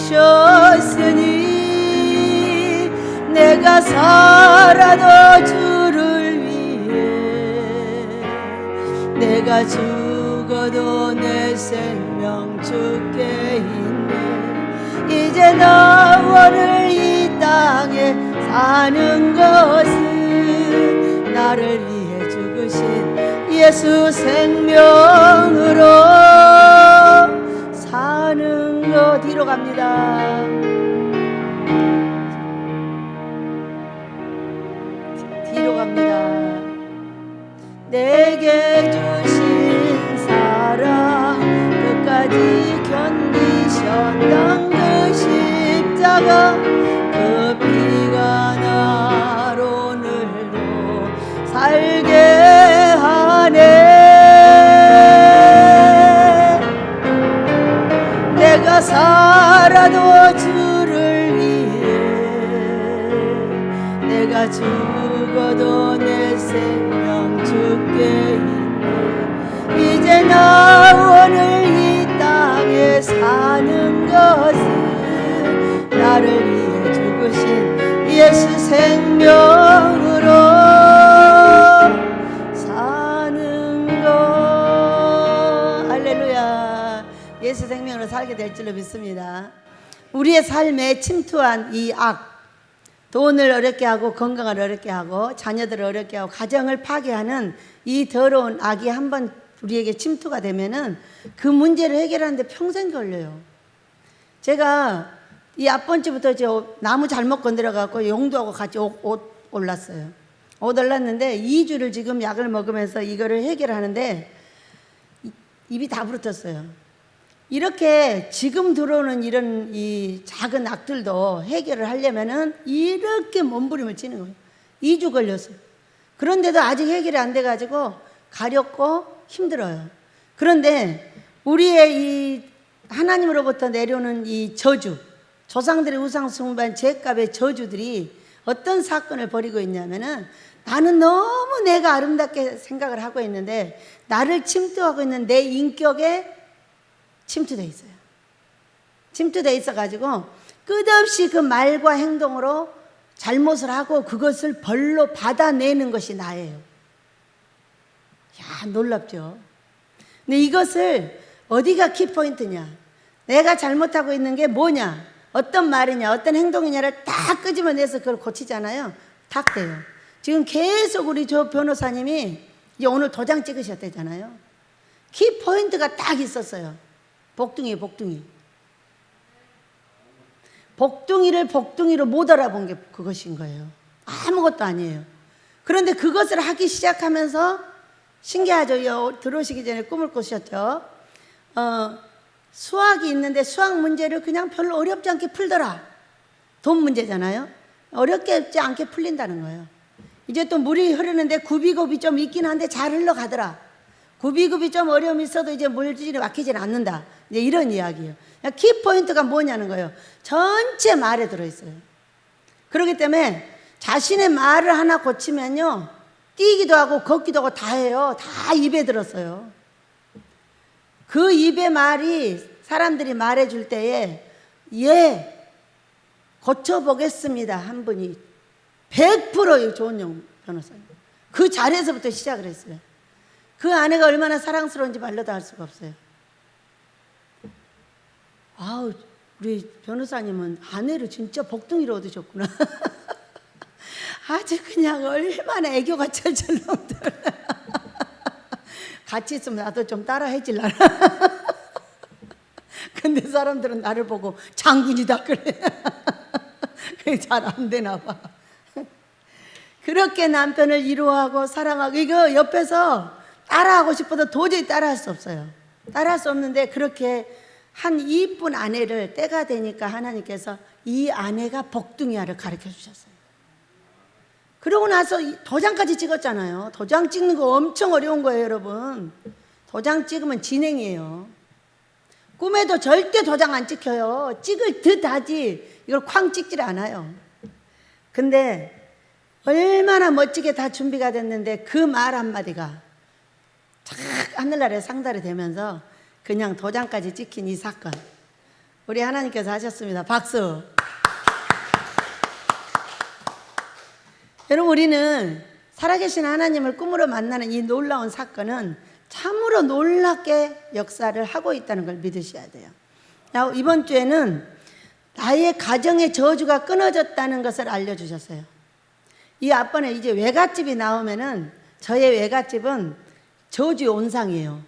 주셨으니 내가 살아도 주를 위해 내가 죽어도 내 생명 주께 있네. 이제 나 오늘 이 땅에 사는 것은 나를 위해 죽으신 예수 생명으로 사는 것. 뒤로 갑니다. 뒤로 갑니다. 내게 주신 사랑 끝까지 견디셨던 그 십자가 그 피가 나로 오늘도 살게 하네. 내가 살아도 주를 위해 내가 죽어도 내 생명 주께 있네. 이제 나 오늘 이 땅에 사는 것은 나를 위해 죽으신 예수 생명으로 사는 것. 할렐루야. 예수 생명으로 살게 될 줄로 믿습니다. 우리의 삶에 침투한 이 악, 돈을 어렵게 하고 건강을 어렵게 하고 자녀들을 어렵게 하고 가정을 파괴하는 이 더러운 악이 한번 우리에게 침투가 되면은 그 문제를 해결하는데 평생 걸려요. 제가 이 앞번주부터 나무 잘못 건드려갖고 용도하고 같이 옷 올랐어요. 옷 올랐는데 2주를 지금 약을 먹으면서 이거를 해결하는데 입이 다 부르텄어요. 이렇게 지금 들어오는 이런 이 작은 악들도 해결을 하려면은 이렇게 몸부림을 치는 거예요. 2주 걸렸어요. 그런데도 아직 해결이 안 돼가지고 가렵고 힘들어요. 그런데 우리의 이 하나님으로부터 내려오는 이 저주, 조상들의 우상 숭배한 죄값의 저주들이 어떤 사건을 벌이고 있냐면은 나는 너무 내가 아름답게 생각을 하고 있는데 나를 침투하고 있는 내 인격에 침투되어 있어요. 침투되어 있어가지고 끝없이 그 말과 행동으로 잘못을 하고 그것을 벌로 받아내는 것이 나예요. 야, 놀랍죠? 근데 이것을 어디가 키포인트냐? 내가 잘못하고 있는 게 뭐냐? 어떤 말이냐? 어떤 행동이냐를 다 끄집어내서 그걸 고치잖아요. 딱 돼요. 지금 계속 우리 저 변호사님이 이제 오늘 도장 찍으셨대잖아요. 키포인트가 딱 있었어요. 복둥이. 복둥이를 복둥이로 못 알아본 게 그것인 거예요. 아무것도 아니에요. 그런데 그것을 하기 시작하면서 신기하죠. 들어오시기 전에 꿈을 꾸셨죠. 수학이 있는데 수학 문제를 그냥 별로 어렵지 않게 풀더라. 돈 문제잖아요. 어렵지 않게 풀린다는 거예요. 이제 또 물이 흐르는데 굽이굽이 좀 있긴 한데 잘 흘러가더라. 굽이굽이 좀 어려움이 있어도 이제 물질이 막히질 않는다. 이제 이런 이야기예요. 키포인트가 뭐냐는 거예요. 전체 말에 들어있어요. 그렇기 때문에 자신의 말을 하나 고치면요, 뛰기도 하고 걷기도 하고 다 해요. 다 입에 들었어요. 그 입의 말이 사람들이 말해줄 때에 예, 고쳐보겠습니다 한 분이 100% 조은영 변호사님. 그 자리에서부터 시작을 했어요. 그 아내가 얼마나 사랑스러운지 말로도 할 수가 없어요. 아우, 우리 변호사님은 아내를 진짜 복둥이로 얻으셨구나. 아주 그냥 얼마나 애교가 철철 넘더라. 같이 있으면 나도 좀 따라 해질라나. 근데 사람들은 나를 보고 장군이다 그래. 잘 안 되나 봐. 그렇게 남편을 이루어하고 사랑하고 이거 옆에서 따라하고 싶어도 도저히 따라할 수 없어요. 따라할 수 없는데 그렇게 한 이쁜 아내를 때가 되니까 하나님께서 이 아내가 복둥이야를 가르쳐 주셨어요. 그러고 나서 도장까지 찍었잖아요. 도장 찍는 거 엄청 어려운 거예요, 여러분. 도장 찍으면 진행이에요. 꿈에도 절대 도장 안 찍혀요. 찍을 듯 하지 이걸 쾅 찍질 않아요. 근데 얼마나 멋지게 다 준비가 됐는데 그 말 한마디가 탁 하늘나라에 상달이 되면서 그냥 도장까지 찍힌 이 사건. 우리 하나님께서 하셨습니다. 박수. 여러분, 우리는 살아계신 하나님을 꿈으로 만나는 이 놀라운 사건은 참으로 놀랍게 역사를 하고 있다는 걸 믿으셔야 돼요. 이번 주에는 나의 가정의 저주가 끊어졌다는 것을 알려주셨어요. 이 앞번에 이제 외갓집이 나오면은 저의 외갓집은 저주의 온상이에요.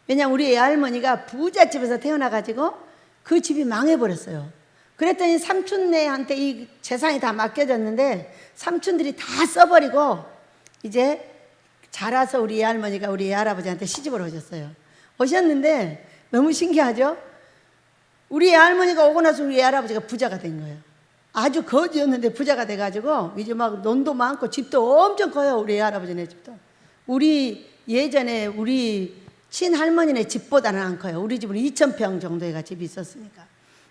왜냐하면 우리 애할머니가 부잣집에서 태어나가지고 그 집이 망해버렸어요. 그랬더니 삼촌네한테 이 재산이 다 맡겨졌는데 삼촌들이 다 써버리고 이제 자라서 우리 애할머니가 우리 애할아버지한테 시집을 오셨어요. 오셨는데 너무 신기하죠? 우리 애할머니가 오고 나서 우리 애할아버지가 부자가 된 거예요. 아주 거지였는데 부자가 돼가지고 이제 막 돈도 많고 집도 엄청 커요. 우리 애할아버지네 집도. 우리 예전에 우리 친할머니네 집보다는 안 커요. 우리 집은 2,000평 정도의 집이 있었으니까.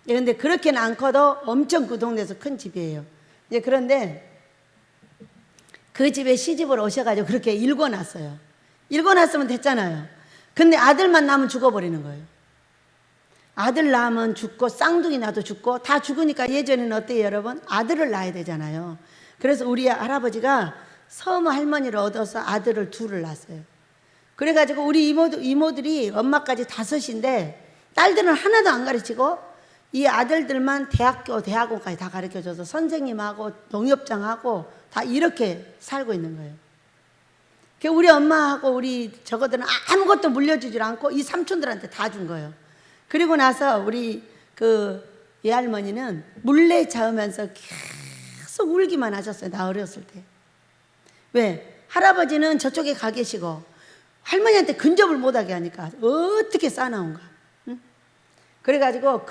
그런데 그렇게는 안 커도 엄청 그 동네에서 큰 집이에요. 이제 그런데 그 집에 시집을 오셔가지고 그렇게 일궈놨어요. 일궈놨으면 됐잖아요. 근데 아들만 낳으면 죽어버리는 거예요. 아들 낳으면 죽고 쌍둥이 나도 죽고 다 죽으니까 예전에는 어때요, 여러분? 아들을 낳아야 되잖아요. 그래서 우리 할아버지가 서무 할머니를 얻어서 아들을 둘을 낳았어요. 그래가지고 우리 이모들이 엄마까지 5인데 딸들은 하나도 안 가르치고 이 아들들만 대학교, 대학원까지 다 가르쳐줘서 선생님하고 농협장하고 다 이렇게 살고 있는 거예요. 우리 엄마하고 우리 저거들은 아무것도 물려주질 않고 이 삼촌들한테 다 준 거예요. 그리고 나서 우리 그 예할머니는 물레 자으면서 계속 울기만 하셨어요. 나 어렸을 때. 왜? 할아버지는 저쪽에 가 계시고 할머니한테 근접을 못하게 하니까 어떻게 싸나온가. 응? 그래가지고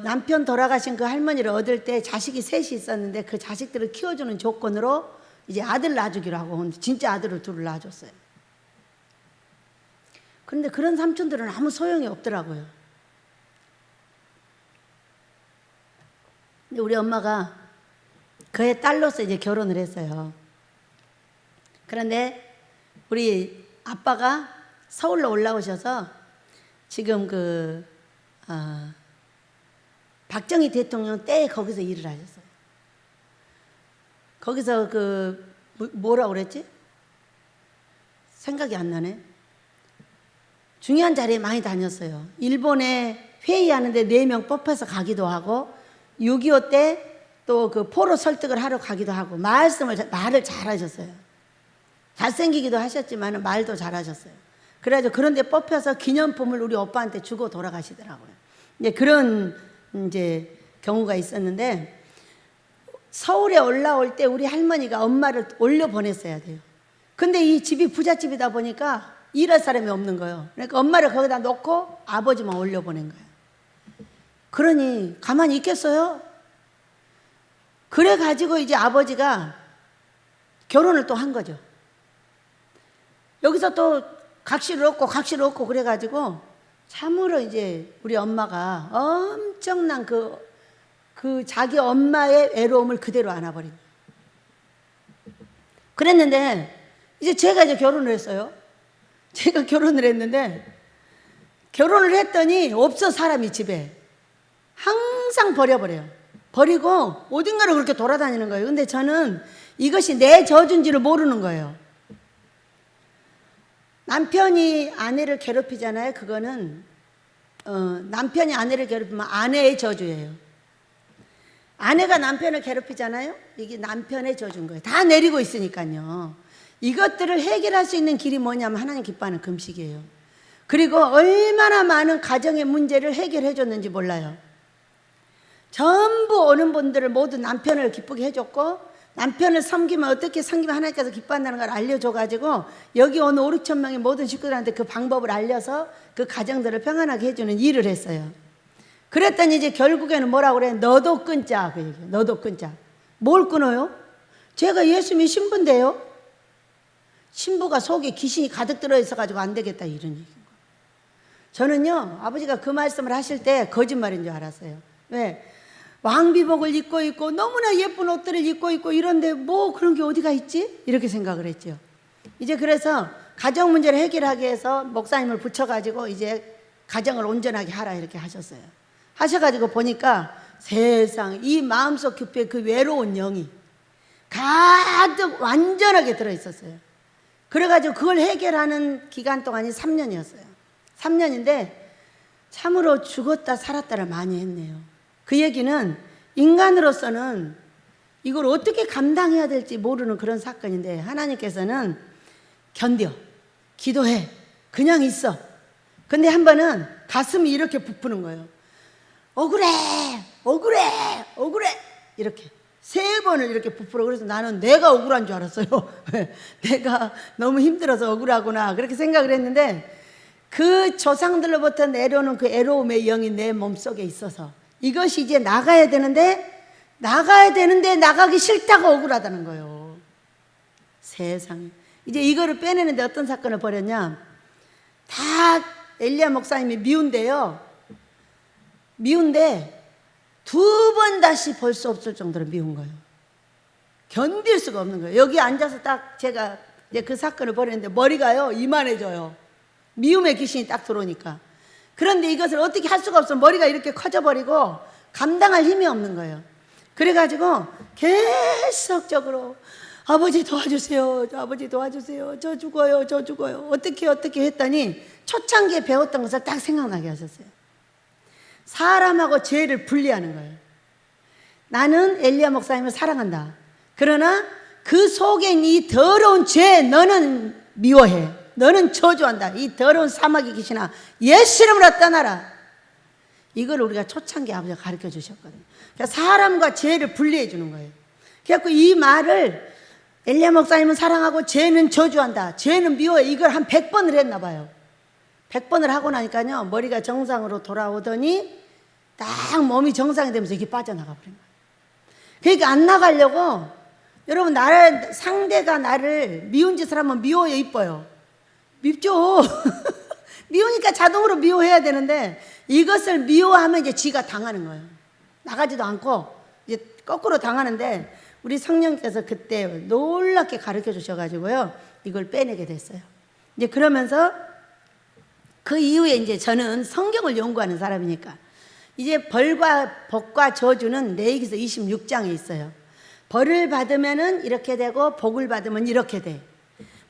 남편 돌아가신 그 할머니를 얻을 때 자식이 3이 있었는데 그 자식들을 키워주는 조건으로 이제 아들 낳아주기로 하고 진짜 아들을 둘을 낳아줬어요. 그런데 그런 삼촌들은 아무 소용이 없더라고요. 근데 우리 엄마가 그의 딸로서 이제 결혼을 했어요. 그런데 우리 아빠가 서울로 올라오셔서 지금 박정희 대통령 때 거기서 일을 하셨어요. 거기서 뭐라고 그랬지? 생각이 안 나네. 중요한 자리에 많이 다녔어요. 일본에 회의하는데 4명 뽑혀서 가기도 하고 6.25 때 또 그 포로 설득을 하러 가기도 하고 말을 잘하셨어요. 잘생기기도 하셨지만 말도 잘하셨어요. 그래가지고 그런데 뽑혀서 기념품을 우리 오빠한테 주고 돌아가시더라고요. 이제 그런 경우가 있었는데 서울에 올라올 때 우리 할머니가 엄마를 올려 보냈어야 돼요. 근데 이 집이 부잣집이다 보니까 일할 사람이 없는 거예요. 그러니까 엄마를 거기다 놓고 아버지만 올려 보낸 거예요. 그러니 가만히 있겠어요? 그래가지고 이제 아버지가 결혼을 또 한 거죠. 여기서 또 각시를 얻고 그래가지고 참으로 이제 우리 엄마가 엄청난 그 자기 엄마의 외로움을 그대로 안아버린 거예요. 그랬는데 이제 제가 이제 결혼을 했어요. 제가 결혼을 했는데 결혼을 했더니 없어 사람이 집에. 항상 버려버려요. 버리고 어딘가로 그렇게 돌아다니는 거예요. 근데 저는 이것이 내 저주인지를 모르는 거예요. 남편이 아내를 괴롭히잖아요. 그거는 남편이 아내를 괴롭히면 아내의 저주예요. 아내가 남편을 괴롭히잖아요. 이게 남편의 저주인 거예요. 다 내리고 있으니까요. 이것들을 해결할 수 있는 길이 뭐냐면 하나님 기뻐하는 금식이에요. 그리고 얼마나 많은 가정의 문제를 해결해 줬는지 몰라요. 전부 오는 분들을 모두 남편을 기쁘게 해줬고 남편을 섬기면 어떻게 섬기면 하나님께서 기뻐한다는 걸 알려줘가지고 여기 온 5, 6천 명의 모든 식구들한테 그 방법을 알려서 그 가정들을 평안하게 해주는 일을 했어요. 그랬더니 이제 결국에는 뭐라고 그래? 너도 끊자. 그 얘기예요. 너도 끊자. 뭘 끊어요? 제가 예수님이 신부인데요. 신부가 속에 귀신이 가득 들어있어가지고 안 되겠다 이런 얘기인 거예요. 저는요 아버지가 그 말씀을 하실 때 거짓말인 줄 알았어요. 왜? 왕비복을 입고 있고 너무나 예쁜 옷들을 입고 있고 이런데 뭐 그런 게 어디가 있지? 이렇게 생각을 했죠. 이제 그래서 가정 문제를 해결하기 위해서 목사님을 붙여가지고 이제 가정을 온전하게 하라 이렇게 하셨어요. 하셔가지고 보니까 세상 이 마음속 깊이 그 외로운 영이 가득 완전하게 들어있었어요. 그래가지고 그걸 해결하는 기간 동안이 3년이었어요. 3년인데 참으로 죽었다 살았다를 많이 했네요. 그 얘기는 인간으로서는 이걸 어떻게 감당해야 될지 모르는 그런 사건인데 하나님께서는 견뎌, 기도해, 그냥 있어. 근데 한 번은 가슴이 이렇게 부푸는 거예요. 억울해, 억울해, 억울해, 이렇게 3번을 이렇게 부풀어. 그래서 나는 내가 억울한 줄 알았어요. 내가 너무 힘들어서 억울하구나 그렇게 생각을 했는데, 그 조상들로부터 내려오는 그 애로움의 영이 내 몸속에 있어서 이것이 이제 나가야 되는데 나가기 싫다고 억울하다는 거예요. 세상에. 이제 이거를 빼내는데 어떤 사건을 벌였냐, 다 엘리야 목사님이 미운데요, 미운데 2번 다시 볼 수 없을 정도로 미운 거예요. 견딜 수가 없는 거예요. 여기 앉아서 딱 제가 이제 그 사건을 벌였는데 머리가요 이만해져요. 미움의 귀신이 딱 들어오니까. 그런데 이것을 어떻게 할 수가 없어. 머리가 이렇게 커져버리고 감당할 힘이 없는 거예요. 그래가지고 계속적으로 아버지 도와주세요, 아버지 도와주세요, 저 죽어요, 저 죽어요, 어떻게 했더니 초창기에 배웠던 것을 딱 생각나게 하셨어요. 사람하고 죄를 분리하는 거예요. 나는 엘리야 목사님을 사랑한다. 그러나 그 속에 있는 이 더러운 죄 너는 미워해, 너는 저주한다. 이 더러운 사마귀 귀신아 예수 이름으로 떠나라. 이걸 우리가 초창기 아버지가 가르쳐 주셨거든요. 그러니까 사람과 죄를 분리해 주는 거예요. 그래서 이 말을 엘리야 목사님은 사랑하고 죄는 저주한다, 죄는 미워해, 이걸 한 100번을 했나 봐요. 100번을 하고 나니까요 머리가 정상으로 돌아오더니 딱 몸이 정상이 되면서 이게 빠져나가 버린 거예요. 그러니까 안 나가려고, 여러분 상대가 나를 미운 짓을 하면 미워요, 이뻐요? 밉죠. 미우니까 자동으로 미워해야 되는데 이것을 미워하면 이제 지가 당하는 거예요. 나가지도 않고 이제 거꾸로 당하는데, 우리 성령께서 그때 놀랍게 가르쳐 주셔가지고요 이걸 빼내게 됐어요. 이제 그러면서 그 이후에 이제 저는 성경을 연구하는 사람이니까 이제 벌과 복과 저주는 레위기서 26장에 있어요. 벌을 받으면은 이렇게 되고 복을 받으면 이렇게 돼.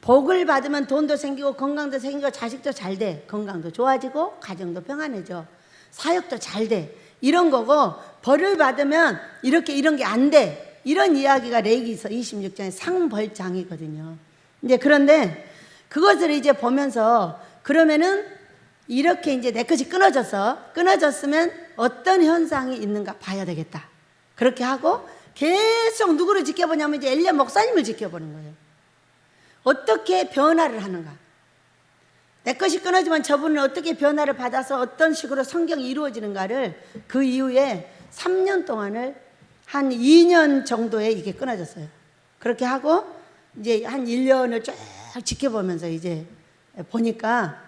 복을 받으면 돈도 생기고 건강도 생기고 자식도 잘 돼. 건강도 좋아지고 가정도 평안해져. 사역도 잘 돼. 이런 거고, 벌을 받으면 이렇게 이런 게 안 돼. 이런 이야기가 레위기서 26장의 상벌장이거든요. 이제 그런데 그것을 이제 보면서 그러면은 이렇게 이제 내 것이 끊어졌으면 어떤 현상이 있는가 봐야 되겠다. 그렇게 하고 계속 누구를 지켜보냐면 이제 엘리야 목사님을 지켜보는 거예요. 어떻게 변화를 하는가. 내 것이 끊어지면 저분은 어떻게 변화를 받아서 어떤 식으로 성경이 이루어지는가를 그 이후에 3년 동안을 한 2년 정도에 이게 끊어졌어요. 그렇게 하고 이제 한 1년을 쭉 지켜보면서 이제 보니까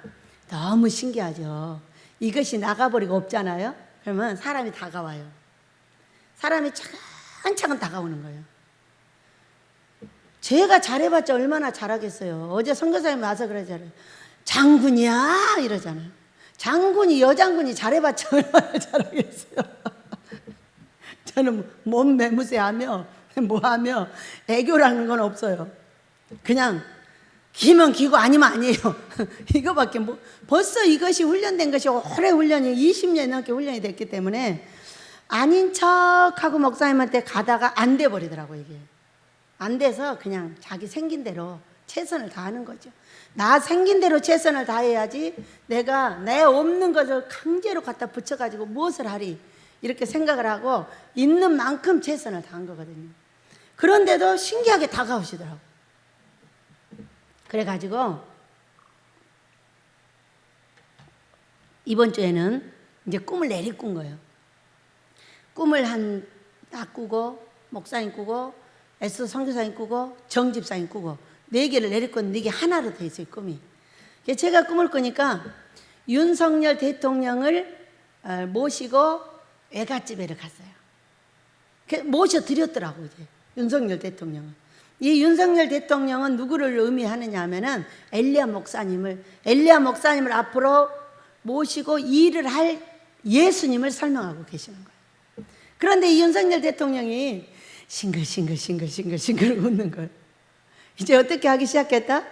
너무 신기하죠. 이것이 나가버리고 없잖아요. 그러면 사람이 다가와요. 사람이 차근차근 다가오는 거예요. 제가 잘해봤자 얼마나 잘하겠어요. 어제 선교사님이 와서 그러잖아요. 장군이야 이러잖아요. 장군이 여장군이 잘해봤자 얼마나 잘하겠어요. 저는 몸 매무새하며 뭐하며 애교라는 건 없어요. 그냥 기면 기고 아니면 아니에요. 이거밖에 벌써 이것이 훈련된 것이 오래 훈련이 20년 넘게 훈련이 됐기 때문에 아닌 척하고 목사님한테 가다가 안 돼 버리더라고요. 이게 안 돼서 그냥 자기 생긴 대로 최선을 다하는 거죠. 나 생긴 대로 최선을 다해야지 내가 내 없는 것을 강제로 갖다 붙여가지고 무엇을 하리 이렇게 생각을 하고 있는 만큼 최선을 다한 거거든요. 그런데도 신기하게 다가오시더라고요. 그래가지고 이번 주에는 이제 꿈을 내리꾼 거예요. 꿈을 나 꾸고 목사님 꾸고 에스 선교사님 꾸고 정집사님 꾸고 4개를 내리꾼 4개 하나로 돼 있어요. 꿈이. 제가 꿈을 꾸니까 윤석열 대통령을 모시고 외갓집에를 갔어요. 모셔드렸더라고요. 이제 윤석열 대통령은. 이 윤석열 대통령은 누구를 의미하느냐 하면은 엘리야 목사님을 앞으로 모시고 일을 할 예수님을 설명하고 계시는 거예요. 그런데 이 윤석열 대통령이 싱글싱글 웃는 거예요. 이제 어떻게 하기 시작했다?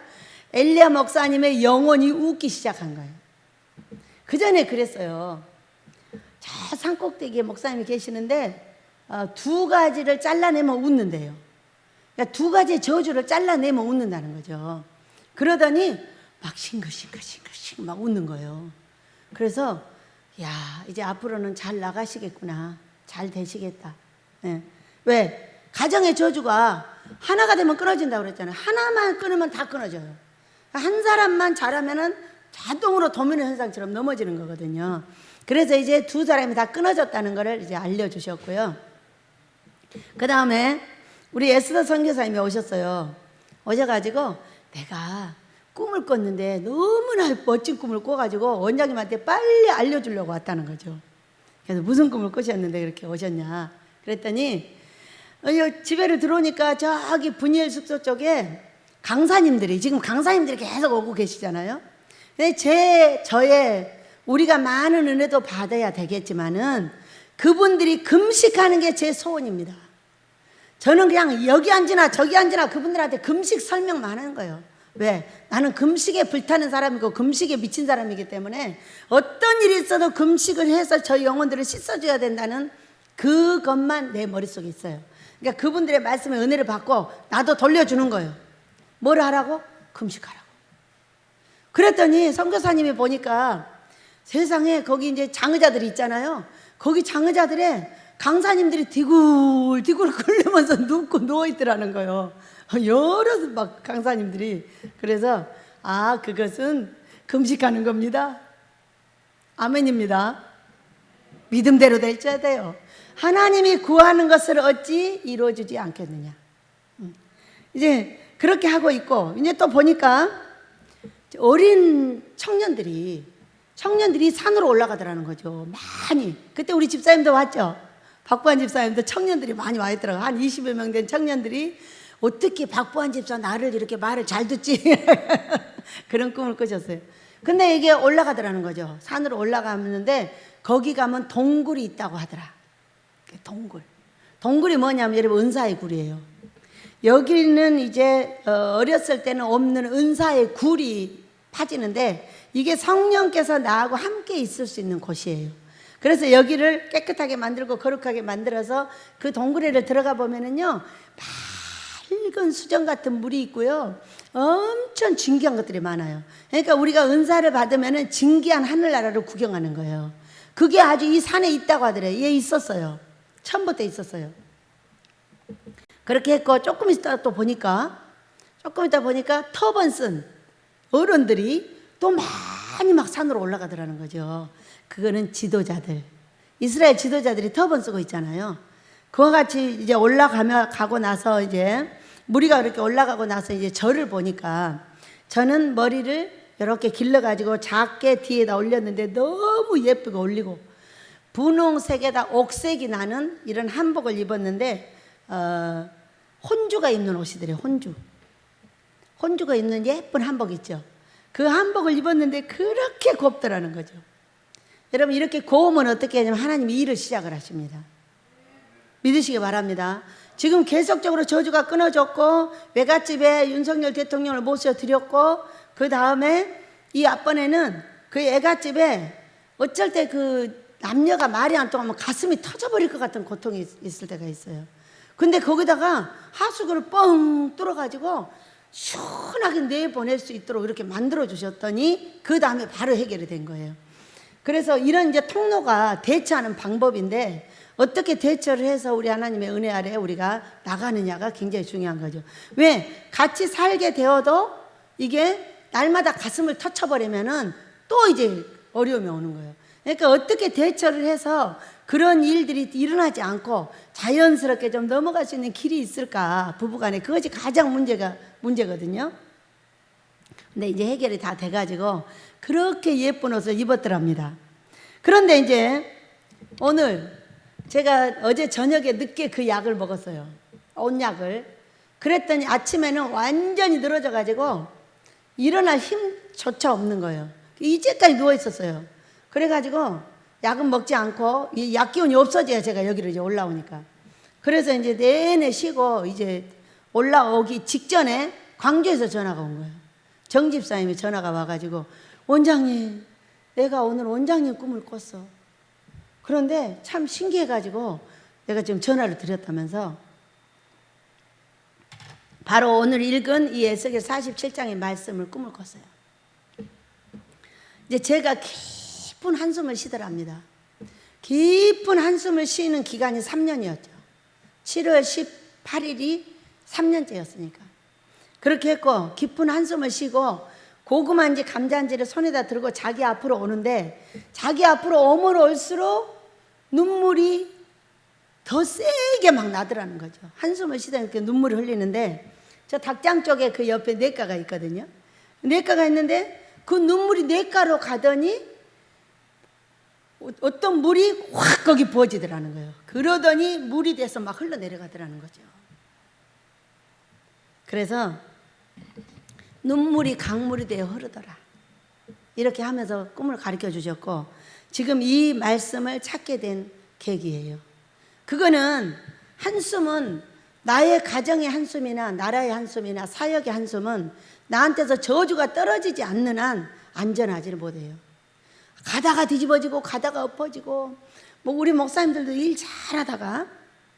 엘리야 목사님의 영혼이 웃기 시작한 거예요. 그 전에 그랬어요. 저 산꼭대기에 목사님이 계시는데 두 가지를 잘라내면 웃는데요. 그러니까 두 가지의 저주를 잘라내면 웃는다는 거죠. 그러더니 막 싱글싱글 막 웃는 거예요. 그래서 야, 이제 앞으로는 잘 나가시겠구나. 잘 되시겠다. 네. 왜? 가정의 저주가 하나가 되면 끊어진다고 그랬잖아요. 하나만 끊으면 다 끊어져요. 한 사람만 잘하면은 자동으로 도미노 현상처럼 넘어지는 거거든요. 그래서 이제 두 사람이 다 끊어졌다는 것을 이제 알려주셨고요. 그 다음에 우리 에스더 선교사님이 오셨어요. 오셔가지고 내가 꿈을 꿨는데 너무나 멋진 꿈을 꿔가지고 원장님한테 빨리 알려주려고 왔다는 거죠. 그래서 무슨 꿈을 꾸셨는데 그렇게 오셨냐 그랬더니 집에를 들어오니까 저기 분이엘 숙소 쪽에 강사님들이 지금 강사님들이 계속 오고 계시잖아요. 근데 저의 우리가 많은 은혜도 받아야 되겠지만은 그분들이 금식하는 게 제 소원입니다. 저는 그냥 여기 앉으나 저기 앉으나 그분들한테 금식 설명만 하는 거예요. 왜? 나는 금식에 불타는 사람이고 금식에 미친 사람이기 때문에 어떤 일이 있어도 금식을 해서 저 영혼들을 씻어줘야 된다는 그것만 내 머릿속에 있어요. 그러니까 그분들의 말씀에 은혜를 받고 나도 돌려주는 거예요. 뭘 하라고? 금식하라고. 그랬더니 선교사님이 보니까 세상에 거기 이제 장의자들이 있잖아요. 거기 장의자들의 강사님들이 디굴디굴 끓으면서 눕고 누워있더라는 거예요. 여러 막 강사님들이. 그래서 그것은 금식하는 겁니다. 아멘입니다. 믿음대로 될지어야 돼요. 하나님이 구하는 것을 어찌 이루어주지 않겠느냐. 이제 그렇게 하고 있고 이제 또 보니까 어린 청년들이 산으로 올라가더라는 거죠. 많이. 그때 우리 집사님도 왔죠. 박보한 집사님도 청년들이 많이 와 있더라고요. 한 20여 명 된 청년들이 어떻게 박보한 집사 나를 이렇게 말을 잘 듣지? 그런 꿈을 꾸셨어요. 근데 이게 올라가더라는 거죠. 산으로 올라가는데 거기 가면 동굴이 있다고 하더라. 동굴이 뭐냐면 여러분 은사의 굴이에요. 여기는 이제 어렸을 때는 없는 은사의 굴이 파지는데 이게 성령께서 나하고 함께 있을 수 있는 곳이에요. 그래서 여기를 깨끗하게 만들고 거룩하게 만들어서 그 동굴에를 들어가 보면은요 밝은 수정 같은 물이 있고요 엄청 진귀한 것들이 많아요. 그러니까 우리가 은사를 받으면은 진귀한 하늘나라를 구경하는 거예요. 그게 아주 이 산에 있다고 하더래요. 예, 있었어요. 처음부터 있었어요. 그렇게 했고 조금 있다 보니까 터번 쓴 어른들이 또 많이 막 산으로 올라가더라는 거죠. 그거는 지도자들, 이스라엘 지도자들이 터번 쓰고 있잖아요. 그와 같이 이제 가고 나서 이제 무리가 그렇게 올라가고 나서 이제 저를 보니까 저는 머리를 이렇게 길러가지고 작게 뒤에다 올렸는데 너무 예쁘게 올리고 분홍색에다 옥색이 나는 이런 한복을 입었는데 혼주가 입는 옷이더래요. 혼주가 입는 예쁜 한복 있죠. 그 한복을 입었는데 그렇게 곱더라는 거죠. 여러분 이렇게 고우면 어떻게 하냐면 하나님이 일을 시작을 하십니다. 믿으시기 바랍니다. 지금 계속적으로 저주가 끊어졌고 외갓집에 윤석열 대통령을 모셔드렸고 그 다음에 이 앞번에는 그 애갓집에 어쩔 때 그 남녀가 말이 안 통하면 가슴이 터져버릴 것 같은 고통이 있을 때가 있어요. 근데 거기다가 하수구를 뻥 뚫어가지고 시원하게 내보낼 수 있도록 이렇게 만들어 주셨더니 그 다음에 바로 해결이 된 거예요. 그래서 이런 이제 통로가 대처하는 방법인데 어떻게 대처를 해서 우리 하나님의 은혜 아래 우리가 나가느냐가 굉장히 중요한 거죠. 왜? 같이 살게 되어도 이게 날마다 가슴을 터쳐버리면은 또 이제 어려움이 오는 거예요. 그러니까 어떻게 대처를 해서 그런 일들이 일어나지 않고 자연스럽게 좀 넘어갈 수 있는 길이 있을까, 부부간에. 그것이 가장 문제거든요. 근데 이제 해결이 다 돼가지고 그렇게 예쁜 옷을 입었더랍니다. 그런데 이제 오늘 제가 어제 저녁에 늦게 그 약을 먹었어요. 온약을. 그랬더니 아침에는 완전히 늘어져가지고 일어날 힘조차 없는 거예요. 이제까지 누워 있었어요. 그래가지고 약은 먹지 않고 이 약 기운이 없어져야 제가 여기로 이제 올라오니까. 그래서 이제 내내 쉬고 이제 올라오기 직전에 광주에서 전화가 온 거예요. 정 집사님이 전화가 와가지고 원장님, 내가 오늘 원장님 꿈을 꿨어. 그런데 참 신기해가지고 내가 지금 전화를 드렸다면서 바로 오늘 읽은 이 에스겔 47장의 말씀을 꿈을 꿨어요. 이제 제가 깊은 한숨을 쉬더랍니다. 깊은 한숨을 쉬는 기간이 3년이었죠. 7월 18일이 3년째였으니까. 그렇게 했고 깊은 한숨을 쉬고 고구마인지 감자인지를 손에다 들고 자기 앞으로 오는데 자기 앞으로 오면 올수록 눈물이 더 세게 막 나더라는 거죠. 한숨을 쉬다 보니까 눈물을 흘리는데 저 닭장 쪽에 그 옆에 냇가가 있거든요. 냇가가 있는데 그 눈물이 냇가로 가더니 어떤 물이 확 거기 부어지더라는 거예요. 그러더니 물이 돼서 막 흘러내려가더라는 거죠. 그래서 눈물이 강물이 되어 흐르더라. 이렇게 하면서 꿈을 가르쳐 주셨고 지금 이 말씀을 찾게 된 계기예요. 그거는 한숨은 나의 가정의 한숨이나 나라의 한숨이나 사역의 한숨은 나한테서 저주가 떨어지지 않는 한 안전하지를 못해요. 가다가 뒤집어지고 가다가 엎어지고 뭐 우리 목사님들도 일 잘하다가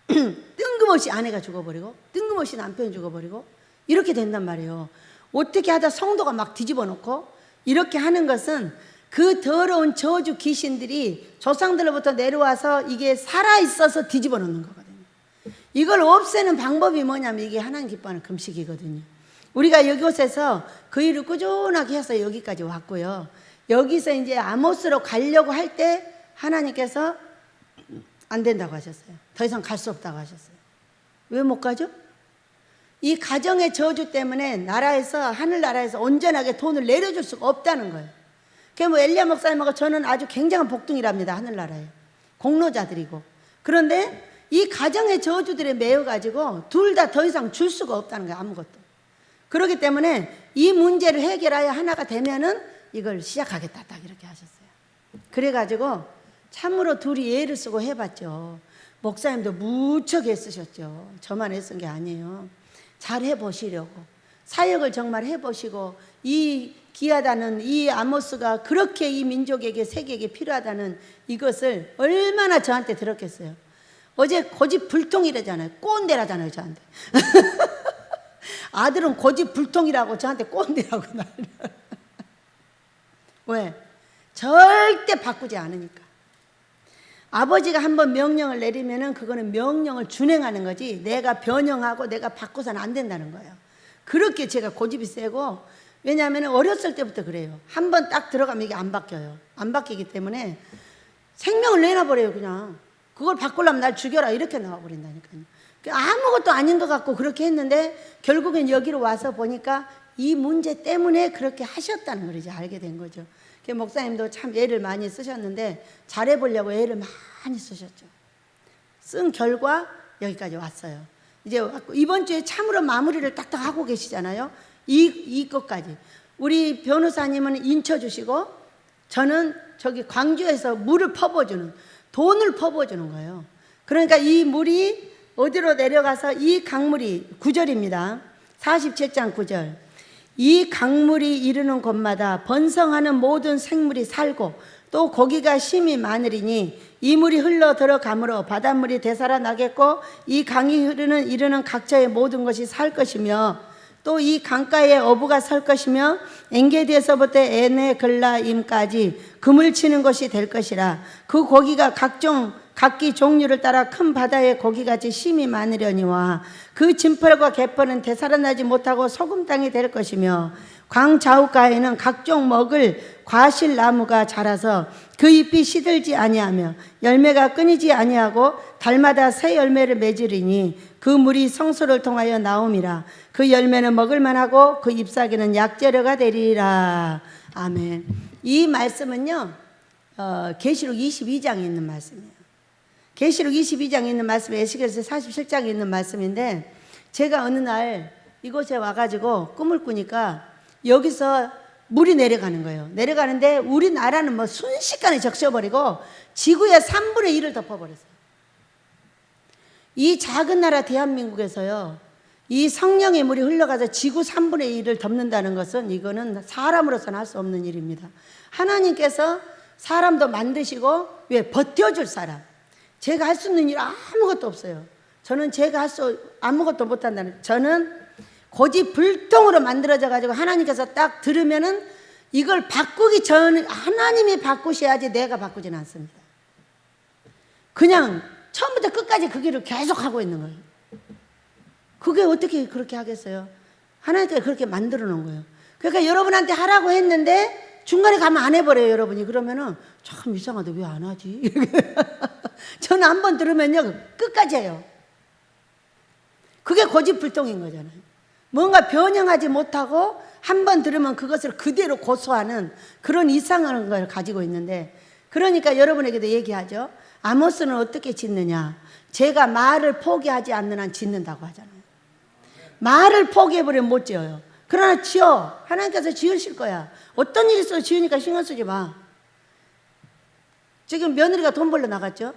뜬금없이 아내가 죽어버리고 뜬금없이 남편이 죽어버리고 이렇게 된단 말이에요. 어떻게 하다 성도가 막 뒤집어 놓고 이렇게 하는 것은 그 더러운 저주 귀신들이 조상들로부터 내려와서 이게 살아있어서 뒤집어 놓는 거거든요. 이걸 없애는 방법이 뭐냐면 이게 하나님 기뻐하는 금식이거든요. 우리가 이곳에서 그 일을 꾸준하게 해서 여기까지 왔고요. 여기서 이제 아모스로 가려고 할 때 하나님께서 안 된다고 하셨어요. 더 이상 갈 수 없다고 하셨어요. 왜 못 가죠? 이 가정의 저주 때문에 나라에서 하늘나라에서 온전하게 돈을 내려줄 수가 없다는 거예요. 그게 뭐 엘리야 목사님하고 저는 아주 굉장한 복둥이랍니다. 하늘나라에 공로자들이고. 그런데 이 가정의 저주들에 매여 가지고 둘 다 더 이상 줄 수가 없다는 거예요. 아무것도. 그렇기 때문에 이 문제를 해결하여 하나가 되면은 이걸 시작하겠다 딱 이렇게 하셨어요. 그래가지고 참으로 둘이 애를 쓰고 해봤죠. 목사님도 무척 애쓰셨죠. 저만 애쓴 게 아니에요. 잘 해보시려고 사역을 정말 해보시고 이 귀하다는 이 아모스가 그렇게 이 민족에게 세계에게 필요하다는 이것을 얼마나 저한테 들었겠어요. 어제 고집불통이라잖아요. 꼰대라잖아요 저한테. 아들은 고집불통이라고 저한테 꼰대라고 난리야. 왜? 절대 바꾸지 않으니까. 아버지가 한번 명령을 내리면은 그거는 명령을 준행하는 거지 내가 변형하고 내가 바꿔서는 안 된다는 거예요. 그렇게 제가 고집이 세고 왜냐하면 어렸을 때부터 그래요. 한번 딱 들어가면 이게 안 바뀌어요. 안 바뀌기 때문에 생명을 내놔버려요. 그냥 그걸 바꾸려면 날 죽여라 이렇게 나와버린다니까요. 아무것도 아닌 것 같고 그렇게 했는데 결국엔 여기로 와서 보니까 이 문제 때문에 그렇게 하셨다는 걸 이제 알게 된 거죠. 목사님도 참 애를 많이 쓰셨는데 잘해보려고 애를 많이 쓰셨죠. 쓴 결과 여기까지 왔어요. 이제 이번 주에 참으로 마무리를 딱딱 하고 계시잖아요. 이것까지. 우리 변호사님은 인쳐 주시고 저는 저기 광주에서 물을 퍼부어주는 돈을 퍼부어주는 거예요. 그러니까 이 물이 어디로 내려가서 이 강물이 9절입니다. 47장 9절. 이 강물이 이르는 곳마다 번성하는 모든 생물이 살고 또 고기가 심이 많으리니 이 물이 흘러 들어가므로 바닷물이 되살아나겠고 이 강이 이르는 각처의 모든 것이 살 것이며 또 이 강가에 어부가 설 것이며 엔게디에서부터 에네글라임까지 금을 치는 것이 될 것이라. 그 고기가 각기 종류를 따라 큰 바다의 고기같이 심이 많으려니와 그 진펄과 개펄은 되살아나지 못하고 소금 땅이 될 것이며 광 좌우가에는 각종 먹을 과실나무가 자라서 그 잎이 시들지 아니하며 열매가 끊이지 아니하고 달마다 새 열매를 맺으리니 그 물이 성소를 통하여 나옴이라. 그 열매는 먹을 만하고 그 잎사귀는 약재료가 되리라. 아멘. 이 말씀은요 계시록 22장에 있는 말씀이에요. 계시록 22장에 있는 말씀이 에스겔서 47장에 있는 말씀인데 제가 어느 날 이곳에 와가지고 꿈을 꾸니까 여기서 물이 내려가는 거예요. 내려가는데 우리나라는 뭐 순식간에 적셔버리고 지구의 3분의 1을 덮어버렸어요. 이 작은 나라 대한민국에서요, 이 성령의 물이 흘러가서 지구 3분의 1을 덮는다는 것은 이거는 사람으로서는 할 수 없는 일입니다. 하나님께서 사람도 만드시고 왜 버텨줄 사람. 제가 할 수 있는 일 아무것도 없어요. 저는 제가 할 수 아무것도 못한다는, 저는 고집불통으로 만들어져 가지고 하나님께서 딱 들으면은 이걸 바꾸기 전 하나님이 바꾸셔야지 내가 바꾸지는 않습니다. 그냥 처음부터 끝까지 그 길을 계속 하고 있는 거예요. 그게 어떻게 그렇게 하겠어요? 하나님께서 그렇게 만들어 놓은 거예요. 그러니까 여러분한테 하라고 했는데 중간에 가면 안 해버려요, 여러분이. 그러면은 참 이상하다, 왜 안 하지? 저는 한번 들으면요 끝까지 해요. 그게 고집불통인 거잖아요. 뭔가 변형하지 못하고 한번 들으면 그것을 그대로 고수하는 그런 이상한 걸 가지고 있는데, 그러니까 여러분에게도 얘기하죠. 아모스는 어떻게 짓느냐? 제가 말을 포기하지 않는 한 짓는다고 하잖아요. 말을 포기해버리면 못 지어요. 그러나 지어. 하나님께서 지으실 거야. 어떤 일이 있어도 지으니까 신경 쓰지 마. 지금 며느리가 돈 벌러 나갔죠?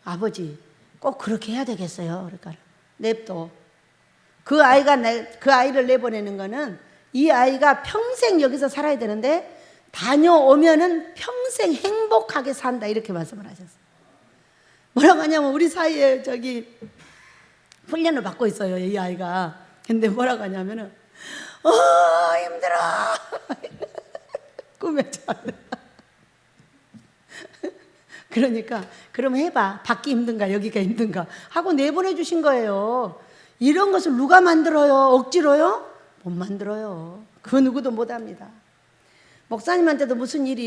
아버지 꼭 그렇게 해야 되겠어요. 그러니까 냅둬. 그 아이를 내보내는 거는 이 아이가 평생 여기서 살아야 되는데 다녀오면은 평생 행복하게 산다, 이렇게 말씀을 하셨어요. 뭐라고 하냐면 우리 사이에 훈련을 받고 있어요, 이 아이가. 근데 뭐라고 하냐면은 힘들어. 꿈에 잤네. 그러니까 그럼 해봐. 받기 힘든가 여기가 힘든가 하고 내보내 주신 거예요. 이런 것을 누가 만들어요? 억지로요? 못 만들어요. 그 누구도 못합니다. 목사님한테도 무슨 일이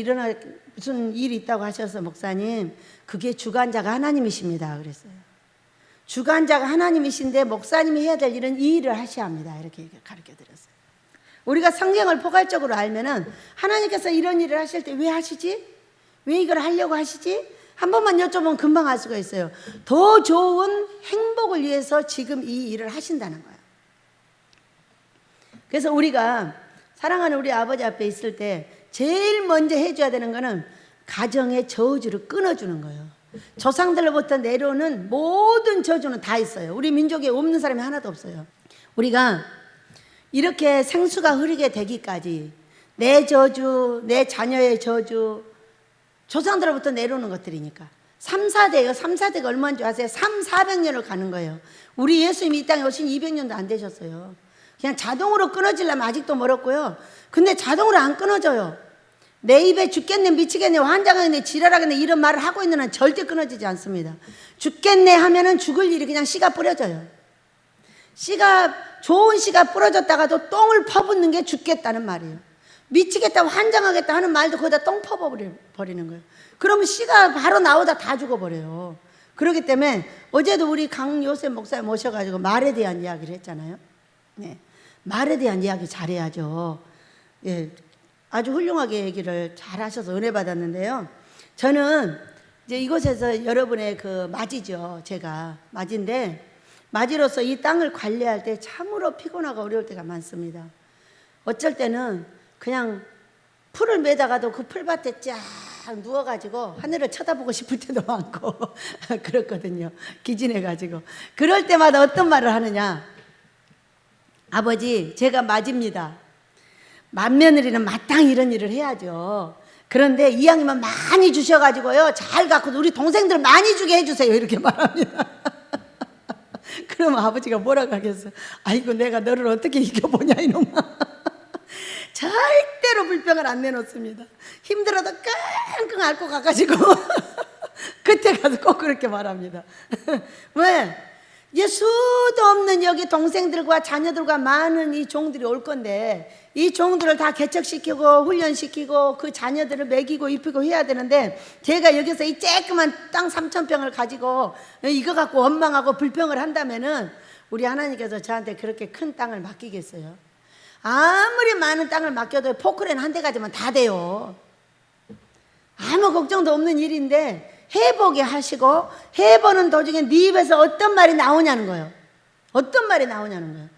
있다고 하셔서, 목사님 그게 주관자가 하나님이십니다 그랬어요. 주관자가 하나님이신데 목사님이 해야 될 일은 이 일을 하셔야 합니다, 이렇게 가르쳐드렸어요. 우리가 성경을 포괄적으로 알면은 하나님께서 이런 일을 하실 때 왜 하시지? 왜 이걸 하려고 하시지? 한 번만 여쭤보면 금방 알 수가 있어요. 더 좋은 행복을 위해서 지금 이 일을 하신다는 거예요. 그래서 우리가 사랑하는 우리 아버지 앞에 있을 때 제일 먼저 해줘야 되는 거는 가정의 저주를 끊어주는 거예요. 조상들로부터 내려오는 모든 저주는 다 있어요. 우리 민족에 없는 사람이 하나도 없어요. 우리가 이렇게 생수가 흐르게 되기까지 내 저주, 내 자녀의 저주, 조상들로부터 내려오는 것들이니까 3, 4대예요. 3, 4대가 얼마인 줄 아세요? 400년을 가는 거예요. 우리 예수님이 이 땅에 오신 200년도 안 되셨어요. 그냥 자동으로 끊어지려면 아직도 멀었고요. 근데 자동으로 안 끊어져요. 내 입에 죽겠네, 미치겠네, 환장하겠네, 지랄하겠네 이런 말을 하고 있는 한 절대 끊어지지 않습니다. 죽겠네 하면은 죽을 일이 그냥 씨가 뿌려져요. 좋은 씨가 뿌려졌다가도 똥을 퍼붓는 게 죽겠다는 말이에요. 미치겠다, 환장하겠다 하는 말도 거기다 똥 퍼버리는 거예요. 그러면 씨가 바로 나오다 다 죽어버려요. 그렇기 때문에 어제도 우리 강요셉 목사님 모셔가지고 말에 대한 이야기를 했잖아요. 네. 말에 대한 이야기 잘해야죠. 예. 아주 훌륭하게 얘기를 잘 하셔서 은혜 받았는데요. 저는 이제 이곳에서 여러분의 그 맞이죠. 제가 맞인데, 맞이로서 이 땅을 관리할 때 참으로 피곤하고 어려울 때가 많습니다. 어쩔 때는 그냥 풀을 매다가도 그 풀밭에 쫙 누워가지고 하늘을 쳐다보고 싶을 때도 많고 그렇거든요. 기진해가지고. 그럴 때마다 어떤 말을 하느냐. 아버지, 제가 맞입니다. 맏며느리는 마땅히 이런 일을 해야죠. 그런데 이왕이면 많이 주셔가지고요, 잘 갖고 우리 동생들 많이 주게 해주세요, 이렇게 말합니다. 그러면 아버지가 뭐라고 하겠어요? 아이고, 내가 너를 어떻게 이겨보냐 이놈아. 절대로 불평을 안 내놓습니다. 힘들어도 끙끙 앓고 가가지고 그때 가서 꼭 그렇게 말합니다. 왜? 예수도 없는 여기 동생들과 자녀들과 많은 이 종들이 올 건데, 이 종들을 다 개척시키고 훈련시키고 그 자녀들을 먹이고 입히고 해야 되는데, 제가 여기서 이 쬐끄만 땅 3,000평을 가지고 이거 갖고 원망하고 불평을 한다면은 우리 하나님께서 저한테 그렇게 큰 땅을 맡기겠어요? 아무리 많은 땅을 맡겨도 포크레인 한 대 가지면 다 돼요. 아무 걱정도 없는 일인데 해보게 하시고, 해보는 도중에 네 입에서 어떤 말이 나오냐는 거예요. 어떤 말이 나오냐는 거예요.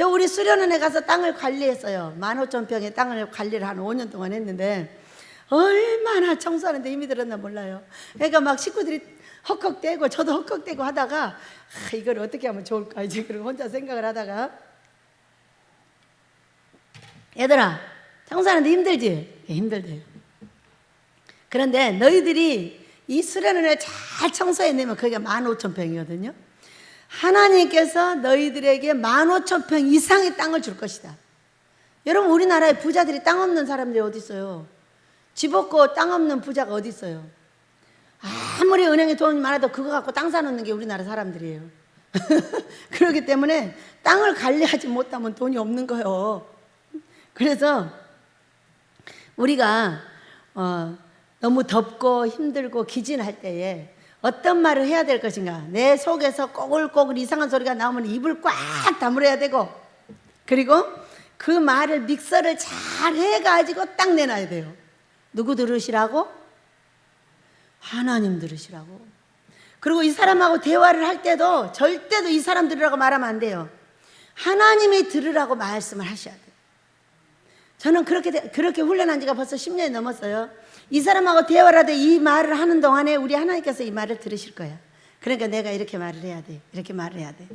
우리 수련원에 가서 땅을 관리했어요. 15,000평의 땅을 관리를 한 5년 동안 했는데 얼마나 청소하는데 힘이 들었나 몰라요. 그러니까 막 식구들이 헉헉대고 저도 헉헉대고 하다가 이걸 어떻게 하면 좋을까 이제 그리고 혼자 생각을 하다가 얘들아 청소하는데 힘들지? 힘들대요. 그런데 너희들이 이 수련원을 잘 청소해내면 거기가 15,000평이거든요. 하나님께서 너희들에게 15,000평 이상의 땅을 줄 것이다. 여러분 우리나라에 부자들이 땅 없는 사람들이 어디 있어요? 집 없고 땅 없는 부자가 어디 있어요? 아무리 은행에 돈이 많아도 그거 갖고 땅 사놓는 게 우리나라 사람들이에요. 그렇기 때문에 땅을 관리하지 못하면 돈이 없는 거예요. 그래서 우리가 너무 덥고 힘들고 기진할 때에 어떤 말을 해야 될 것인가, 내 속에서 꼬글꼬글 이상한 소리가 나오면 입을 꽉 다물어야 되고, 그리고 그 말을 믹서를 잘 해가지고 딱 내놔야 돼요. 누구 들으시라고? 하나님 들으시라고. 그리고 이 사람하고 대화를 할 때도 절대로 이 사람 들으라고 말하면 안 돼요. 하나님이 들으라고 말씀을 하셔야 돼요. 저는 그렇게 훈련한 지가 벌써 10년이 넘었어요. 이 사람하고 대화를 하되 이 말을 하는 동안에 우리 하나님께서 이 말을 들으실 거야. 그러니까 내가 이렇게 말을 해야 돼. 이렇게 말을 해야 돼.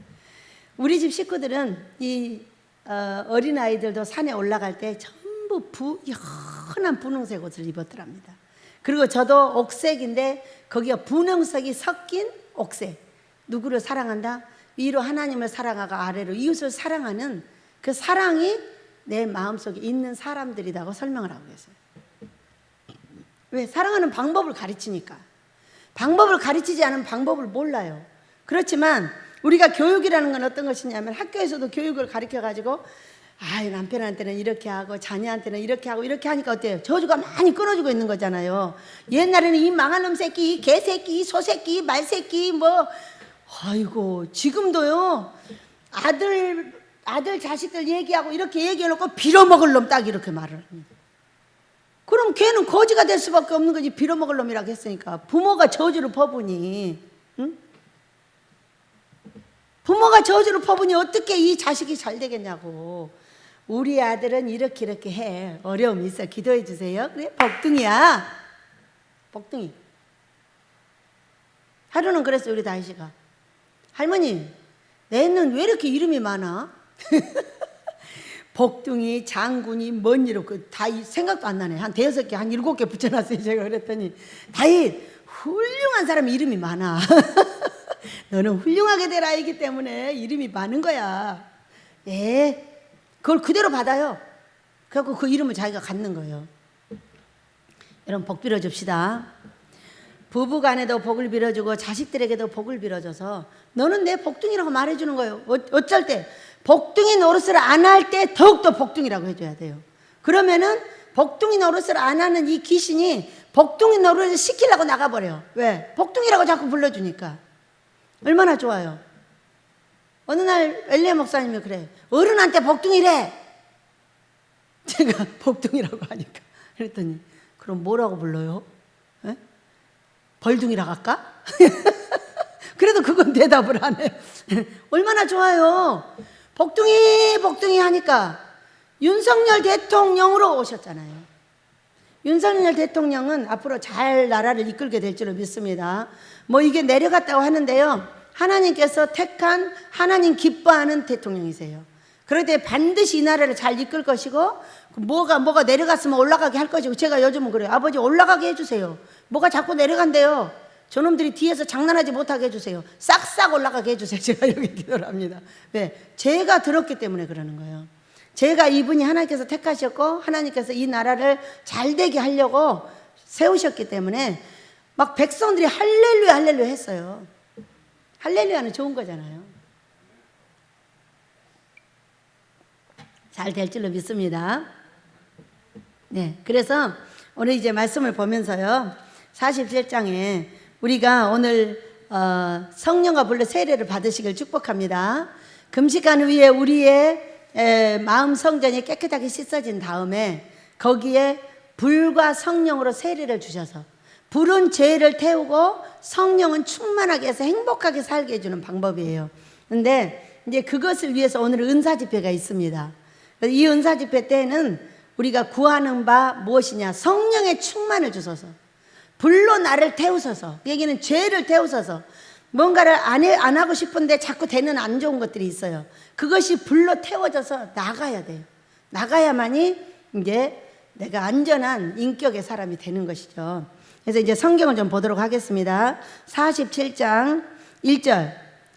우리 집 식구들은 이 어린아이들도 산에 올라갈 때 전부 연한 분홍색 옷을 입었더랍니다. 그리고 저도 옥색인데 거기가 분홍색이 섞인 옥색. 누구를 사랑한다? 위로 하나님을 사랑하고 아래로 이웃을 사랑하는 그 사랑이 내 마음속에 있는 사람들이라고 설명을 하고 계세요. 왜? 사랑하는 방법을 가르치니까. 방법을 가르치지 않은 방법을 몰라요. 그렇지만 우리가 교육이라는 건 어떤 것이냐면 학교에서도 교육을 가르쳐가지고 남편한테는 이렇게 하고 자녀한테는 이렇게 하고 이렇게 하니까 어때요? 저주가 많이 끊어지고 있는 거잖아요. 옛날에는 이 망할 놈 새끼, 이 개새끼, 이 소새끼, 이 말새끼 아이고 지금도요. 아들 자식들 얘기하고 이렇게 얘기해놓고 빌어먹을 놈 딱 이렇게 말을 합니다. 그럼 걔는 거지가 될 수밖에 없는 거지. 빌어먹을 놈이라고 했으니까. 부모가 저주를 퍼부니, 응? 부모가 저주를 퍼부니 어떻게 이 자식이 잘 되겠냐고. 우리 아들은 이렇게 해. 어려움이 있어. 기도해 주세요. 그래? 복둥이야. 복둥이. 하루는 그랬어요. 우리 다희씨가. 할머니, 내 애는 왜 이렇게 이름이 많아? 복둥이, 장군이, 먼지로 다 생각도 안 나네. 한 5개, 한 7개 붙여놨어요. 제가 그랬더니 다희 훌륭한 사람 이름이 많아. 너는 훌륭하게 될 아이기 때문에 이름이 많은 거야. 예, 그걸 그대로 받아요. 그래갖고 그 이름을 자기가 갖는 거예요. 여러분 복 빌어줍시다. 부부간에도 복을 빌어주고 자식들에게도 복을 빌어줘서 너는 내 복둥이라고 말해주는 거예요. 어쩔 때 복둥이 노릇을 안 할 때 더욱더 복둥이라고 해줘야 돼요. 그러면은 복둥이 노릇을 안 하는 이 귀신이 복둥이 노릇을 시키려고 나가버려요. 왜? 복둥이라고 자꾸 불러주니까. 얼마나 좋아요. 어느 날 엘리야 목사님이 그래. 어른한테 복둥이래. 제가 복둥이라고 하니까 그랬더니 그럼 뭐라고 불러요? 에? 벌둥이라고 할까? 그래도 그건 대답을 안 해요. 얼마나 좋아요. 복둥이 하니까 윤석열 대통령으로 오셨잖아요. 윤석열 대통령은 앞으로 잘 나라를 이끌게 될 줄로 믿습니다. 이게 내려갔다고 하는데요. 하나님께서 택한 하나님 기뻐하는 대통령이세요. 그럴 때 반드시 이 나라를 잘 이끌 것이고 뭐가 내려갔으면 올라가게 할 것이고 제가 요즘은 그래요. 아버지 올라가게 해주세요. 뭐가 자꾸 내려간대요. 저놈들이 뒤에서 장난하지 못하게 해주세요. 싹싹 올라가게 해주세요. 제가 여기 기도를 합니다. 왜? 제가 들었기 때문에 그러는 거예요. 제가 이분이 하나님께서 택하셨고 하나님께서 이 나라를 잘 되게 하려고 세우셨기 때문에 막 백성들이 할렐루야 할렐루야 했어요. 할렐루야는 좋은 거잖아요. 잘 될 줄로 믿습니다. 네, 그래서 오늘 이제 말씀을 보면서요. 47장에 우리가 오늘 성령과 불로 세례를 받으시길 축복합니다. 금식한 후에 우리의 마음 성전이 깨끗하게 씻어진 다음에 거기에 불과 성령으로 세례를 주셔서 불은 죄를 태우고 성령은 충만하게 해서 행복하게 살게 해주는 방법이에요. 근데 이제 그것을 위해서 오늘 은사 집회가 있습니다. 이 은사 집회 때는 우리가 구하는 바 무엇이냐? 성령의 충만을 주소서. 불로 나를 태우소서. 여기는 죄를 태우소서. 뭔가를 안 하고 싶은데 자꾸 되는 안 좋은 것들이 있어요. 그것이 불로 태워져서 나가야 돼요. 나가야만이 이제 내가 안전한 인격의 사람이 되는 것이죠. 그래서 이제 성경을 좀 보도록 하겠습니다. 47장 1절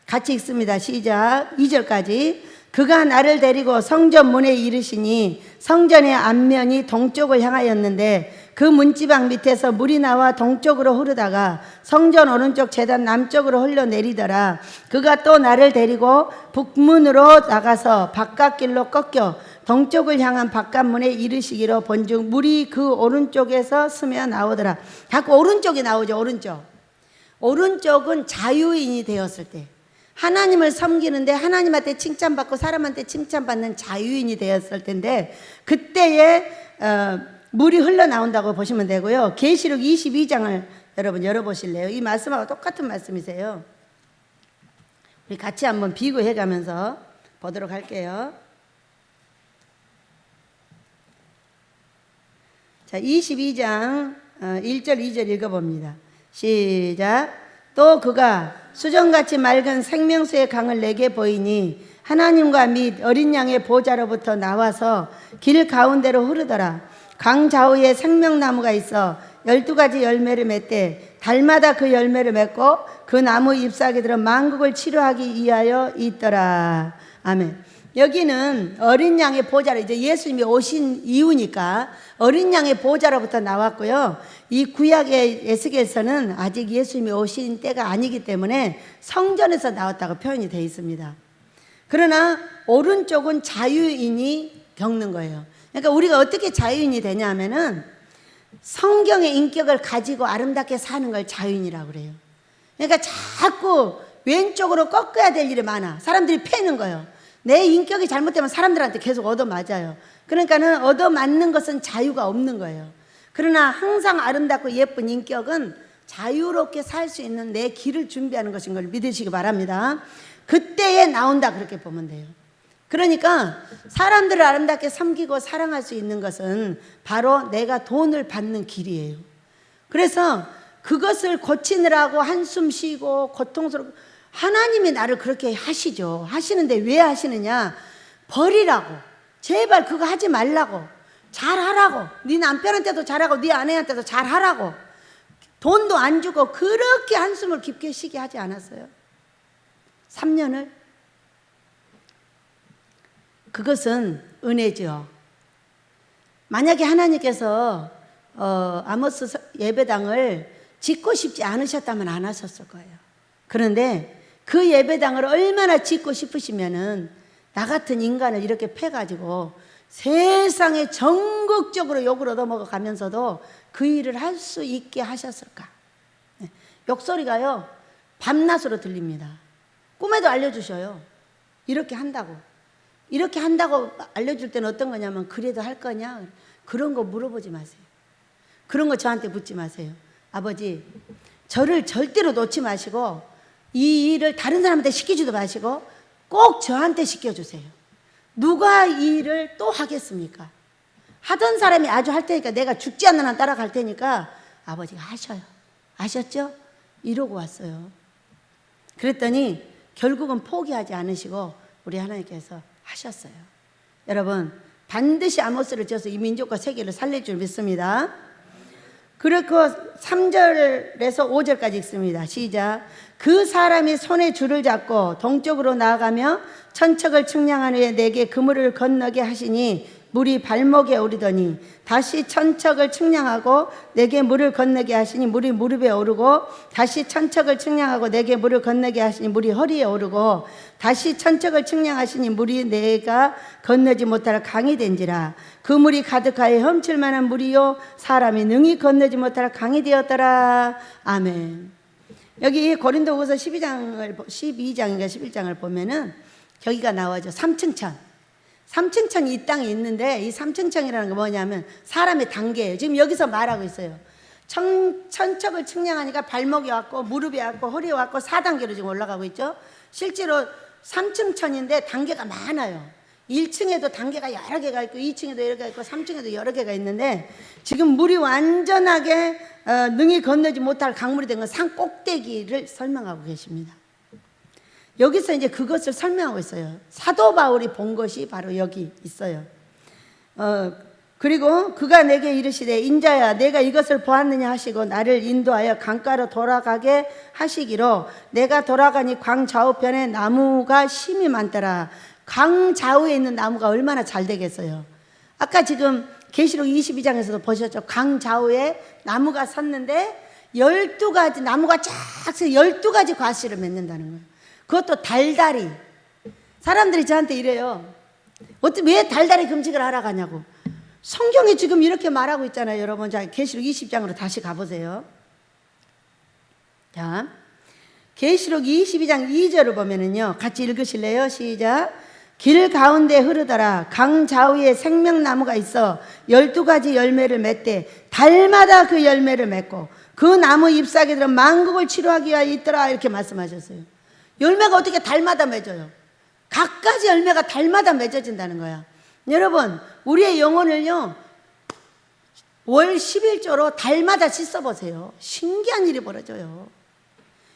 같이 읽습니다. 시작. 2절까지. 그가 나를 데리고 성전 문에 이르시니 성전의 앞면이 동쪽을 향하였는데 그 문지방 밑에서 물이 나와 동쪽으로 흐르다가 성전 오른쪽 제단 남쪽으로 흘러내리더라. 그가 또 나를 데리고 북문으로 나가서 바깥길로 꺾여 동쪽을 향한 바깥문에 이르시기로 본즉 물이 그 오른쪽에서 스며 나오더라. 자꾸 오른쪽이 나오죠. 오른쪽은 자유인이 되었을 때, 하나님을 섬기는데 하나님한테 칭찬받고 사람한테 칭찬받는 자유인이 되었을 텐데, 그때에 물이 흘러나온다고 보시면 되고요. 계시록 22장을 여러분 열어보실래요? 이 말씀하고 똑같은 말씀이세요. 우리 같이 한번 비교해 가면서 보도록 할게요. 자, 22장 1절 2절 읽어봅니다. 시작. 또 그가 수정같이 맑은 생명수의 강을 내게 보이니 하나님과 및 어린 양의 보좌로부터 나와서 길 가운데로 흐르더라. 강 좌우에 생명나무가 있어 12가지 열매를 맺되 달마다 그 열매를 맺고 그 나무 잎사귀들은 만국을 치료하기 위하여 있더라. 아멘. 여기는 어린 양의 보좌로, 이제 예수님이 오신 이유니까 어린 양의 보좌로부터 나왔고요. 이 구약의 에스겔서는 아직 예수님이 오신 때가 아니기 때문에 성전에서 나왔다고 표현이 되어 있습니다. 그러나 오른쪽은 자유인이 겪는 거예요. 그러니까 우리가 어떻게 자유인이 되냐 하면은 성경의 인격을 가지고 아름답게 사는 걸 자유인이라고 그래요. 그러니까 자꾸 왼쪽으로 꺾어야 될 일이 많아. 사람들이 패는 거예요. 내 인격이 잘못되면 사람들한테 계속 얻어맞아요. 그러니까는 얻어맞는 것은 자유가 없는 거예요. 그러나 항상 아름답고 예쁜 인격은 자유롭게 살 수 있는 내 길을 준비하는 것인 걸 믿으시기 바랍니다. 그때에 나온다, 그렇게 보면 돼요. 그러니까 사람들을 아름답게 섬기고 사랑할 수 있는 것은 바로 내가 돈을 받는 길이에요. 그래서 그것을 고치느라고 한숨 쉬고 고통스럽고, 하나님이 나를 그렇게 하시죠. 하시는데 왜 하시느냐? 버리라고. 제발 그거 하지 말라고. 잘하라고. 네 남편한테도 잘하고 네 아내한테도 잘하라고. 돈도 안 주고 그렇게 한숨을 깊게 쉬게 하지 않았어요? 3년을? 그것은 은혜죠. 만약에 하나님께서 아모스 예배당을 짓고 싶지 않으셨다면 안 하셨을 거예요. 그런데 그 예배당을 얼마나 짓고 싶으시면은 나 같은 인간을 이렇게 패가지고 세상에 전국적으로 욕을 얻어먹어 가면서도 그 일을 할 수 있게 하셨을까? 욕소리가요 밤낮으로 들립니다. 꿈에도 알려주셔요. 이렇게 한다고. 이렇게 한다고 알려줄 때는 어떤 거냐면, 그래도 할 거냐? 그런 거 물어보지 마세요. 그런 거 저한테 묻지 마세요. 아버지, 저를 절대로 놓지 마시고 이 일을 다른 사람한테 시키지도 마시고 꼭 저한테 시켜주세요. 누가 이 일을 또 하겠습니까? 하던 사람이 아주 할 테니까, 내가 죽지 않는 한 따라갈 테니까 아버지가 하셔요. 아셨죠? 이러고 왔어요. 그랬더니 결국은 포기하지 않으시고 우리 하나님께서 하셨어요. 여러분, 반드시 아모스를 지어서 이 민족과 세계를 살릴 줄 믿습니다. 그리고 3절에서 5절까지 읽습니다. 시작. 그 사람이 손에 줄을 잡고 동쪽으로 나아가며 천척을 측량한 후에 내게 그물을 건너게 하시니 물이 발목에 오르더니 다시 천척을 측량하고 내게 물을 건너게 하시니 물이 무릎에 오르고 다시 천척을 측량하고 내게 물을 건너게 하시니 물이 허리에 오르고 다시 천척을 측량하시니 물이 내가 건너지 못할 강이 된지라. 그 물이 가득하여 험칠 만한 물이요 사람이 능히 건너지 못할 강이 되었더라. 아멘. 여기 고린도후서 12장인가 11장을 보면은 여기가 나와죠. 삼층천. 삼층천이 이 땅에 있는데, 이 삼층천이라는 게 뭐냐면 사람의 단계예요. 지금 여기서 말하고 있어요. 천척을 측량하니까 발목이 왔고 무릎이 왔고 허리에 왔고 4단계로 지금 올라가고 있죠. 실제로 3층 천인데 단계가 많아요. 1층에도 단계가 여러 개가 있고 2층에도 여러 개가 있고 3층에도 여러 개가 있는데 지금 물이 완전하게 능히 건너지 못할 강물이 된 건 산 꼭대기를 설명하고 계십니다. 여기서 이제 그것을 설명하고 있어요. 사도 바울이 본 것이 바로 여기 있어요. 그리고 그가 내게 이르시되 인자야 내가 이것을 보았느냐 하시고 나를 인도하여 강가로 돌아가게 하시기로 내가 돌아가니 광 좌우편에 나무가 심이 많더라. 강 좌우에 있는 나무가 얼마나 잘 되겠어요. 아까 지금 계시록 22장에서도 보셨죠. 강 좌우에 나무가 섰는데 12가지 나무가 쫙 서 12가지 과실을 맺는다는 거예요. 그것도 달달이. 사람들이 저한테 이래요. 왜 달달이 금식을 하러 가냐고. 성경이 지금 이렇게 말하고 있잖아요. 여러분, 자, 계시록 20장으로 다시 가보세요. 자, 계시록 22장 2절을 보면은요, 같이 읽으실래요? 시작. 길 가운데 흐르더라. 강 좌우에 생명나무가 있어 12가지 열매를 맺되 달마다 그 열매를 맺고 그 나무 잎사귀들은 만국을 치료하기 위하여 있더라. 이렇게 말씀하셨어요. 열매가 어떻게 달마다 맺어요? 각가지 열매가 달마다 맺어진다는 거야. 여러분, 우리의 영혼을요, 월 11조로 달마다 씻어보세요. 신기한 일이 벌어져요.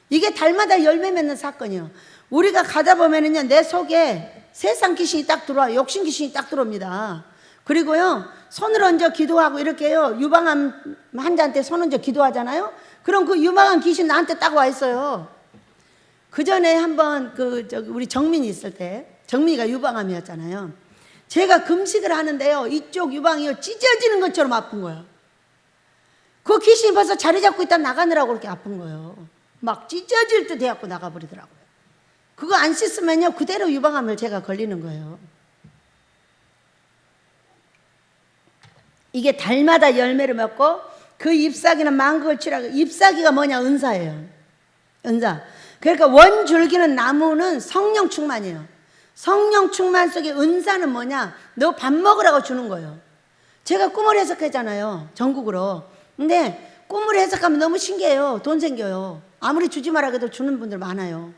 이게 달마다 열매 맺는 사건이요. 우리가 가다 보면은요, 내 속에 세상 귀신이 딱 들어와요. 욕심 귀신이 딱 들어옵니다. 그리고요, 손을 얹어 기도하고 이렇게요, 유방암 환자한테 손 얹어 기도하잖아요? 그럼 그 유방암 귀신 나한테 딱 와 있어요. 그 전에 한번 우리 정민이 있을 때, 정민이가 유방암이었잖아요. 제가 금식을 하는데요, 이쪽 유방이요, 찢어지는 것처럼 아픈 거예요. 그 귀신이 벌써 자리 잡고 있다 나가느라고 그렇게 아픈 거예요. 막 찢어질 듯 해갖고 나가버리더라고요. 그거 안 씻으면요, 그대로 유방암을 제가 걸리는 거예요. 이게 달마다 열매를 맺고 그 잎사귀는 만국을 치료하고, 잎사귀가 뭐냐? 은사예요. 은사. 그러니까 원줄기는 나무는 성령 충만이에요. 성령 충만 속에 은사는 뭐냐? 너 밥 먹으라고 주는 거예요. 제가 꿈을 해석했잖아요, 전국으로. 근데 꿈을 해석하면 너무 신기해요. 돈 생겨요. 아무리 주지 말라 해도 주는 분들 많아요.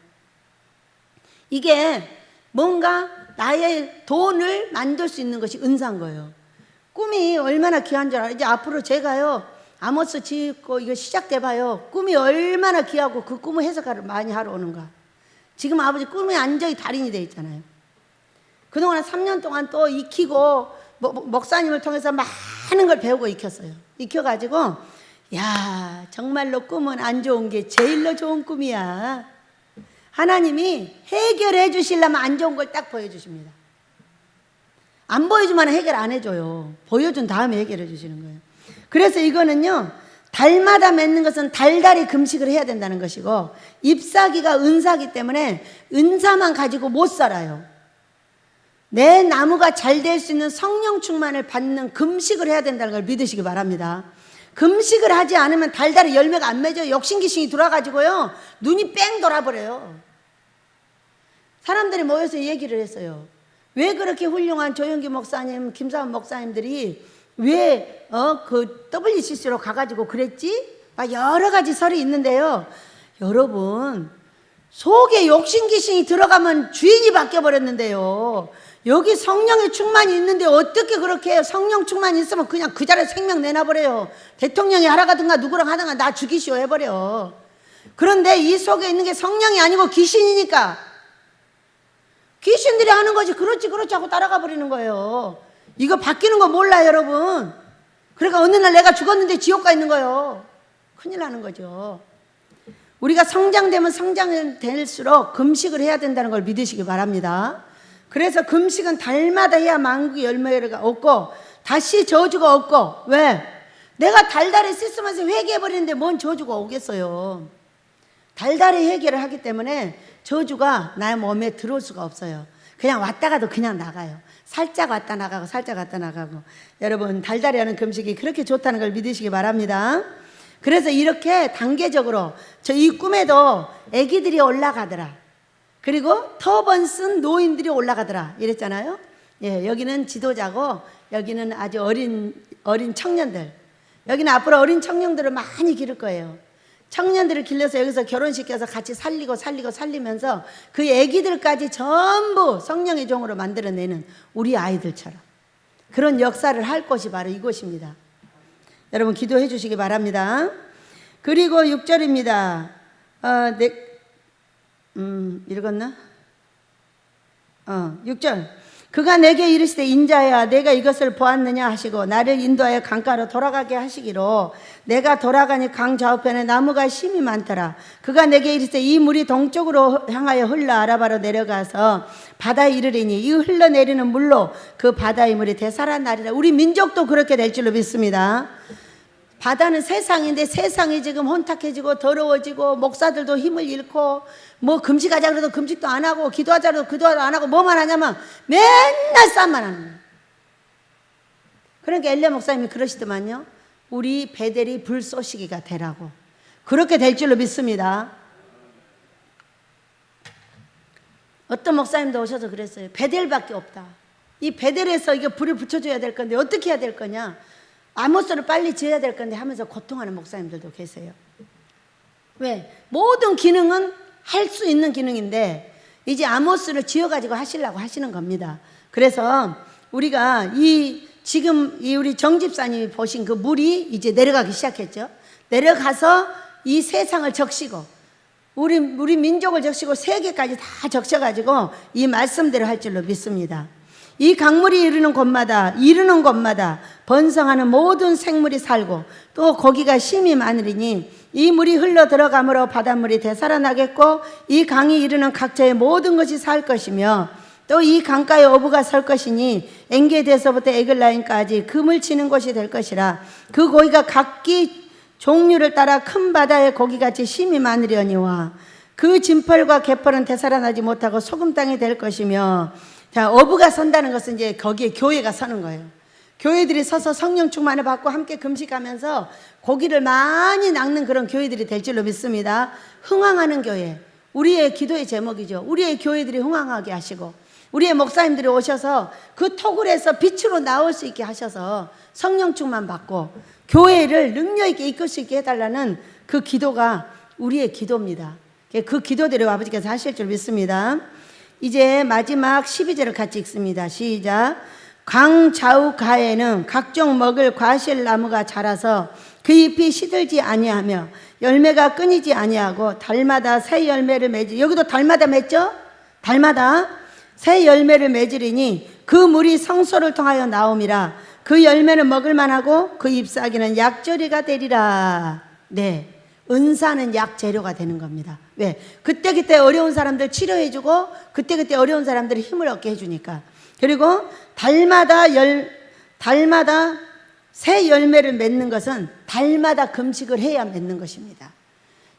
이게 뭔가 나의 돈을 만들 수 있는 것이 은사인 거예요. 꿈이 얼마나 귀한 줄 알아요. 이제 앞으로 제가요, 아모스 짓고 이거 시작돼봐요. 꿈이 얼마나 귀하고 그 꿈을 해석을 많이 하러 오는가. 지금 아버지 꿈이 완전히 달인이 돼 있잖아요. 그동안 3년 동안 또 익히고 목사님을 통해서 많은 걸 배우고 익혔어요. 익혀가지고 야, 정말로 꿈은 안 좋은 게 제일로 좋은 꿈이야. 하나님이 해결해 주시려면 안 좋은 걸 딱 보여주십니다. 안 보여주면 해결 안 해줘요. 보여준 다음에 해결해 주시는 거예요. 그래서 이거는요, 달마다 맺는 것은 달달이 금식을 해야 된다는 것이고, 잎사귀가 은사기 때문에 은사만 가지고 못 살아요. 내 나무가 잘 될 수 있는 성령 충만을 받는 금식을 해야 된다는 걸 믿으시기 바랍니다. 금식을 하지 않으면 달달이 열매가 안 맺어요. 욕심귀신이 들어와가지고요, 눈이 뺑 돌아버려요. 사람들이 모여서 얘기를 했어요. 왜 그렇게 훌륭한 조영기 목사님, 김사원 목사님들이 왜 그 WCC로 가가지고 그랬지? 막 여러 가지 설이 있는데요. 여러분, 속에 욕심귀신이 들어가면 주인이 바뀌어버렸는데요. 여기 성령의 충만이 있는데 어떻게 그렇게 해요? 성령 충만이 있으면 그냥 그 자리에 생명 내놔버려요. 대통령이 하라 가든가 누구랑 하든가 나 죽이시오 해버려. 그런데 이 속에 있는 게 성령이 아니고 귀신이니까 귀신들이 하는 거지. 그렇지 하고 따라가 버리는 거예요. 이거 바뀌는 거 몰라요, 여러분. 그러니까 어느 날 내가 죽었는데 지옥 가 있는 거예요. 큰일 나는 거죠. 우리가 성장되면 성장될수록 금식을 해야 된다는 걸 믿으시기 바랍니다. 그래서 금식은 달마다 해야 만국의 열매가 없고 다시 저주가 없고. 왜? 내가 달달이 씻으면서 회개해버리는데 뭔 저주가 오겠어요. 달달이 해결을 하기 때문에 저주가 나의 몸에 들어올 수가 없어요. 그냥 왔다가도 그냥 나가요. 살짝 왔다 나가고 살짝 왔다 나가고. 여러분, 달달이 하는 금식이 그렇게 좋다는 걸 믿으시기 바랍니다. 그래서 이렇게 단계적으로 저 이 꿈에도 애기들이 올라가더라. 그리고 터번 쓴 노인들이 올라가더라 이랬잖아요. 예, 여기는 지도자고 여기는 아주 어린 청년들. 여기는 앞으로 어린 청년들을 많이 기를 거예요. 청년들을 길러서 여기서 결혼시켜서 같이 살리면서 그 애기들까지 전부 성령의 종으로 만들어내는 우리 아이들처럼 그런 역사를 할 곳이 바로 이곳입니다. 여러분 기도해 주시기 바랍니다. 그리고 6절입니다. 읽었나? 6절. 그가 내게 이르시되 인자야 내가 이것을 보았느냐 하시고 나를 인도하여 강가로 돌아가게 하시기로 내가 돌아가니 강 좌우편에 나무가 심이 많더라. 그가 내게 이르시되 이 물이 동쪽으로 향하여 흘러 아라바로 내려가서 바다에 이르리니 이 흘러내리는 물로 그 바다의 물이 되살아나리라. 우리 민족도 그렇게 될 줄로 믿습니다. 바다는 세상인데 세상이 지금 혼탁해지고 더러워지고 목사들도 힘을 잃고 뭐 금식하자 그래도 금식도 안 하고 기도하자 그래도 기도도 안 하고 뭐만 하냐면 맨날 싸움만 하는 거예요. 그러니까 엘리야 목사님이 그러시더만요. 우리 베델이 불쏘시기가 되라고. 그렇게 될 줄로 믿습니다. 어떤 목사님도 오셔서 그랬어요. 베델밖에 없다. 이 베델에서 이게 불을 붙여줘야 될 건데 어떻게 해야 될 거냐. 아모스를 빨리 지어야 될 건데 하면서 고통하는 목사님들도 계세요. 왜? 모든 기능은 할 수 있는 기능인데 이제 아모스를 지어가지고 하시려고 하시는 겁니다. 그래서 우리가 지금 우리 정집사님이 보신 그 물이 이제 내려가기 시작했죠. 내려가서 이 세상을 적시고 우리 민족을 적시고 세계까지 다 적셔가지고 이 말씀대로 할 줄로 믿습니다. 이 강물이 이르는 곳마다 번성하는 모든 생물이 살고 또 거기가 심이 많으리니 이 물이 흘러 들어가므로 바닷물이 되살아나겠고 이 강이 이르는 각처의 모든 것이 살 것이며 또 이 강가에 어부가 설 것이니 엔게디에서부터 에글라임까지 금을 치는 곳이 될 것이라. 그 고기가 각기 종류를 따라 큰 바다의 고기같이 심이 많으려니와 그 진펄과 개펄은 되살아나지 못하고 소금 땅이 될 것이며. 자, 어부가 선다는 것은 이제 거기에 교회가 서는 거예요. 교회들이 서서 성령 충만을 받고 함께 금식하면서 고기를 많이 낚는 그런 교회들이 될 줄로 믿습니다. 흥왕하는 교회, 우리의 기도의 제목이죠. 우리의 교회들이 흥왕하게 하시고 우리의 목사님들이 오셔서 그 토굴에서 빛으로 나올 수 있게 하셔서 성령 충만 받고 교회를 능력 있게 이끌 수 있게 해달라는 그 기도가 우리의 기도입니다. 그 기도대로 아버지께서 하실 줄 믿습니다. 이제 마지막 12절을 같이 읽습니다. 시작. 강 좌우 가에는 각종 먹을 과실나무가 자라서 그 잎이 시들지 아니하며 열매가 끊이지 아니하고 달마다 새 열매를 맺으. 여기도 달마다 맺죠? 달마다 새 열매를 맺으리니 그 물이 성소를 통하여 나옴이라. 그 열매는 먹을만하고 그 잎사귀는 약재료가 되리라. 네, 은사는 약재료가 되는 겁니다. 왜? 그때그때 어려운 사람들 치료해주고 그때그때 어려운 사람들이 힘을 얻게 해주니까. 그리고 달마다 새 열매를 맺는 것은 달마다 금식을 해야 맺는 것입니다.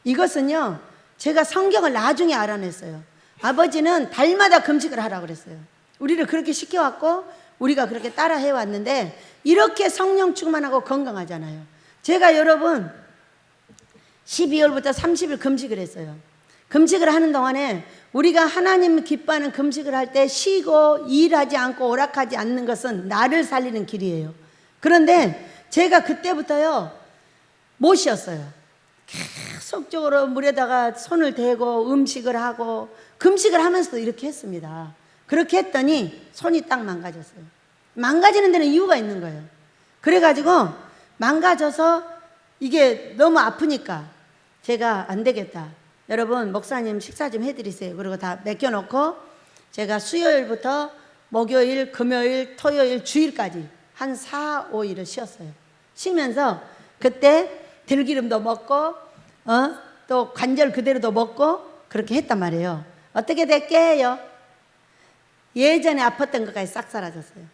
이것은요, 제가 성경을 나중에 알아냈어요. 아버지는 달마다 금식을 하라고 그랬어요. 우리를 그렇게 시켜왔고 우리가 그렇게 따라 해왔는데 이렇게 성령 충만하고 건강하잖아요. 제가 여러분 12월부터 30일 금식을 했어요. 금식을 하는 동안에 우리가 하나님 기뻐하는 금식을 할 때 쉬고 일하지 않고 오락하지 않는 것은 나를 살리는 길이에요. 그런데 제가 그때부터요 못 쉬었어요. 계속적으로 물에다가 손을 대고 음식을 하고 금식을 하면서도 이렇게 했습니다. 그렇게 했더니 손이 딱 망가졌어요. 망가지는 데는 이유가 있는 거예요. 그래가지고 망가져서 이게 너무 아프니까 제가 안 되겠다. 여러분 목사님 식사 좀 해드리세요. 그리고 다 맡겨놓고 제가 수요일부터 목요일, 금요일, 토요일, 주일까지 한 4, 5일을 쉬었어요. 쉬면서 그때 들기름도 먹고 또 관절 그대로도 먹고 그렇게 했단 말이에요. 어떻게 됐게요? 예전에 아팠던 것까지 싹 사라졌어요.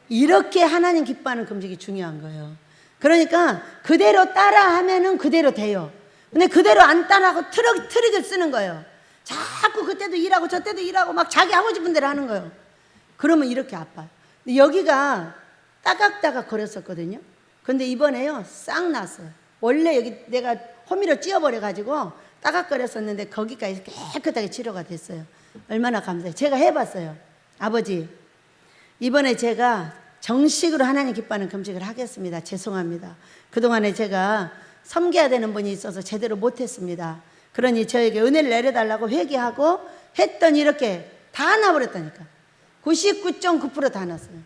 이렇게 하나님 기뻐하는 금식이 중요한 거예요. 그러니까 그대로 따라하면은 그대로 돼요. 근데 그대로 안 따라하고 트릭을 쓰는 거예요. 자꾸 그때도 일하고 저때도 일하고 막 자기 하고 싶은 대로 하는 거예요. 그러면 이렇게 아파요. 근데 여기가 따각따각 거렸었거든요. 근데 이번에요 싹 났어요. 원래 여기 내가 호미로 찧어버려가지고 따각거렸었는데 거기까지 깨끗하게 치료가 됐어요. 얼마나 감사해요. 제가 해봤어요. 아버지, 이번에 제가 정식으로 하나님 기뻐하는 금식을 하겠습니다. 죄송합니다. 그동안에 제가 섬겨야 되는 분이 있어서 제대로 못했습니다. 그러니 저에게 은혜를 내려달라고 회개하고 했더니 이렇게 다 나버렸다니까. 99.9% 다 났어요.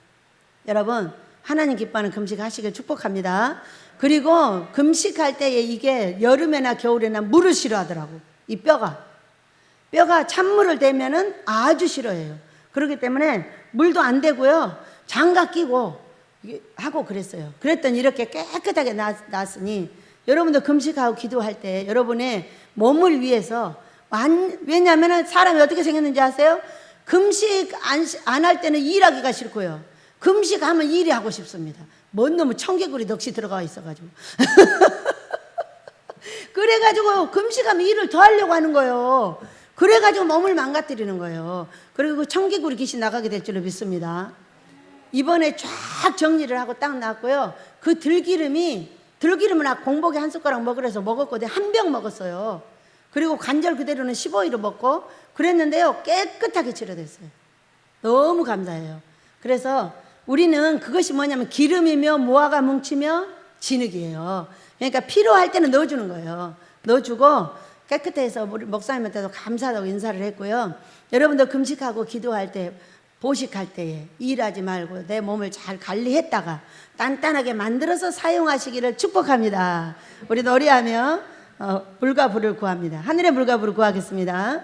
여러분, 하나님 기뻐하는 금식 하시길 축복합니다. 그리고 금식할 때에 이게 여름에나 겨울에나 물을 싫어하더라고. 이 뼈가 찬물을 대면은 아주 싫어해요. 그렇기 때문에 물도 안 되고요, 장갑 끼고 하고 그랬어요. 그랬더니 이렇게 깨끗하게 났으니 여러분도 금식하고 기도할 때 여러분의 몸을 위해서, 왜냐하면 사람이 어떻게 생겼는지 아세요? 금식 안 할 때는 일하기가 싫고요, 금식하면 일이 하고 싶습니다. 뭔 놈의 청개구리 넋이 들어가 있어가지고 그래가지고 금식하면 일을 더 하려고 하는 거예요. 그래가지고 몸을 망가뜨리는 거예요. 그리고 그 청개구리 귀신 나가게 될 줄로 믿습니다. 이번에 쫙 정리를 하고 딱 나왔고요. 그 들기름은 공복에 한 숟가락 먹으래서 먹었거든요. 한 병 먹었어요. 그리고 관절 그대로는 15일을 먹고 그랬는데요, 깨끗하게 치료됐어요. 너무 감사해요. 그래서 우리는 그것이 뭐냐면 기름이며 모아가 뭉치며 진흙이에요. 그러니까 필요할 때는 넣어주는 거예요. 넣어주고 깨끗해서 우리 목사님한테도 감사하다고 인사를 했고요. 여러분도 금식하고 기도할 때, 보식할 때에 일하지 말고 내 몸을 잘 관리했다가 단단하게 만들어서 사용하시기를 축복합니다. 우리 노래하며 물과 불을 구합니다. 하늘의 물과 불을 구하겠습니다.